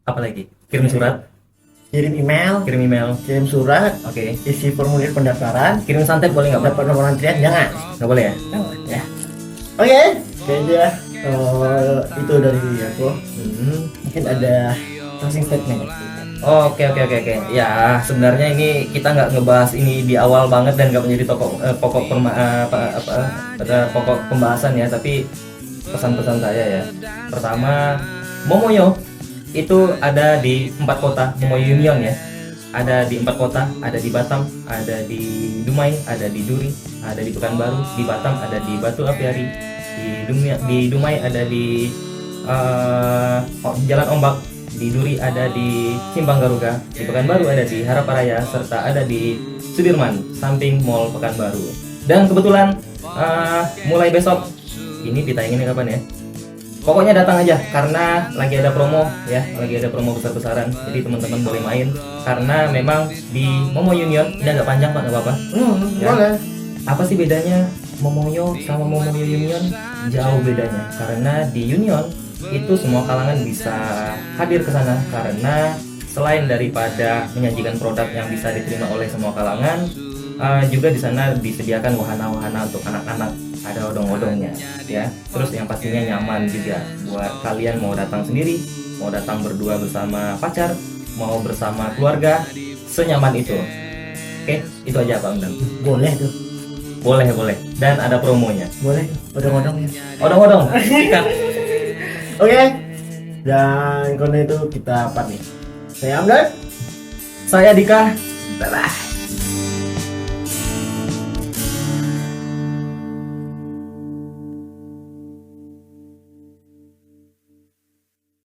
Apa lagi? Kirim surat, kirim email, kirim email. kirim surat, Oke. isi formulir pendaftaran, Kirim santet boleh nggak Pak? dapat nomor antrian jangan. Nggak boleh ya? Jangan ya. Oke, kayaknya itu dari aku. Mungkin ada closing statement. Oke. Ya sebenarnya ini kita nggak ngebahas ini di awal banget dan nggak menjadi pokok pembahasan ya, tapi pesan-pesan saya ya. Pertama, Momoyo itu ada di 4 kota, Momoyo Union ya. Ada di 4 kota, ada di Batam, ada di Dumai, ada di Duri, ada di Pekanbaru, di Batam ada di Batu Apiari, di Dumai ada di Jalan Ombak, di Duri ada di Simpang Garuga, di Pekanbaru ada di Haraparaya, serta ada di Sudirman, samping Mall Pekanbaru. Dan kebetulan mulai besok, ini ditayanginnya kapan ya? Pokoknya datang aja karena lagi ada promo ya, lagi ada promo besar-besaran. Jadi teman-teman boleh main karena memang di Momo Union ini agak panjang Pak, nggak apa-apa. Ya. Boleh. Apa sih bedanya Momoyo sama Momoyo Union? Jauh bedanya karena di Union itu semua kalangan bisa hadir ke sana karena selain daripada menyajikan produk yang bisa diterima oleh semua kalangan, juga di sana disediakan wahana-wahana untuk anak-anak, ada odong-odongnya ya. Terus yang pastinya nyaman juga buat kalian mau datang sendiri, mau datang berdua bersama pacar, mau bersama keluarga, senyaman itu. Oke, itu aja Pak Undang. Boleh tuh. Boleh. Dan ada promonya. Boleh. Odong-odong. Odong-odong. Sikat. Oke. Dan karena itu kita apa nih? Saya Amdan. Saya Dika. Bye bye.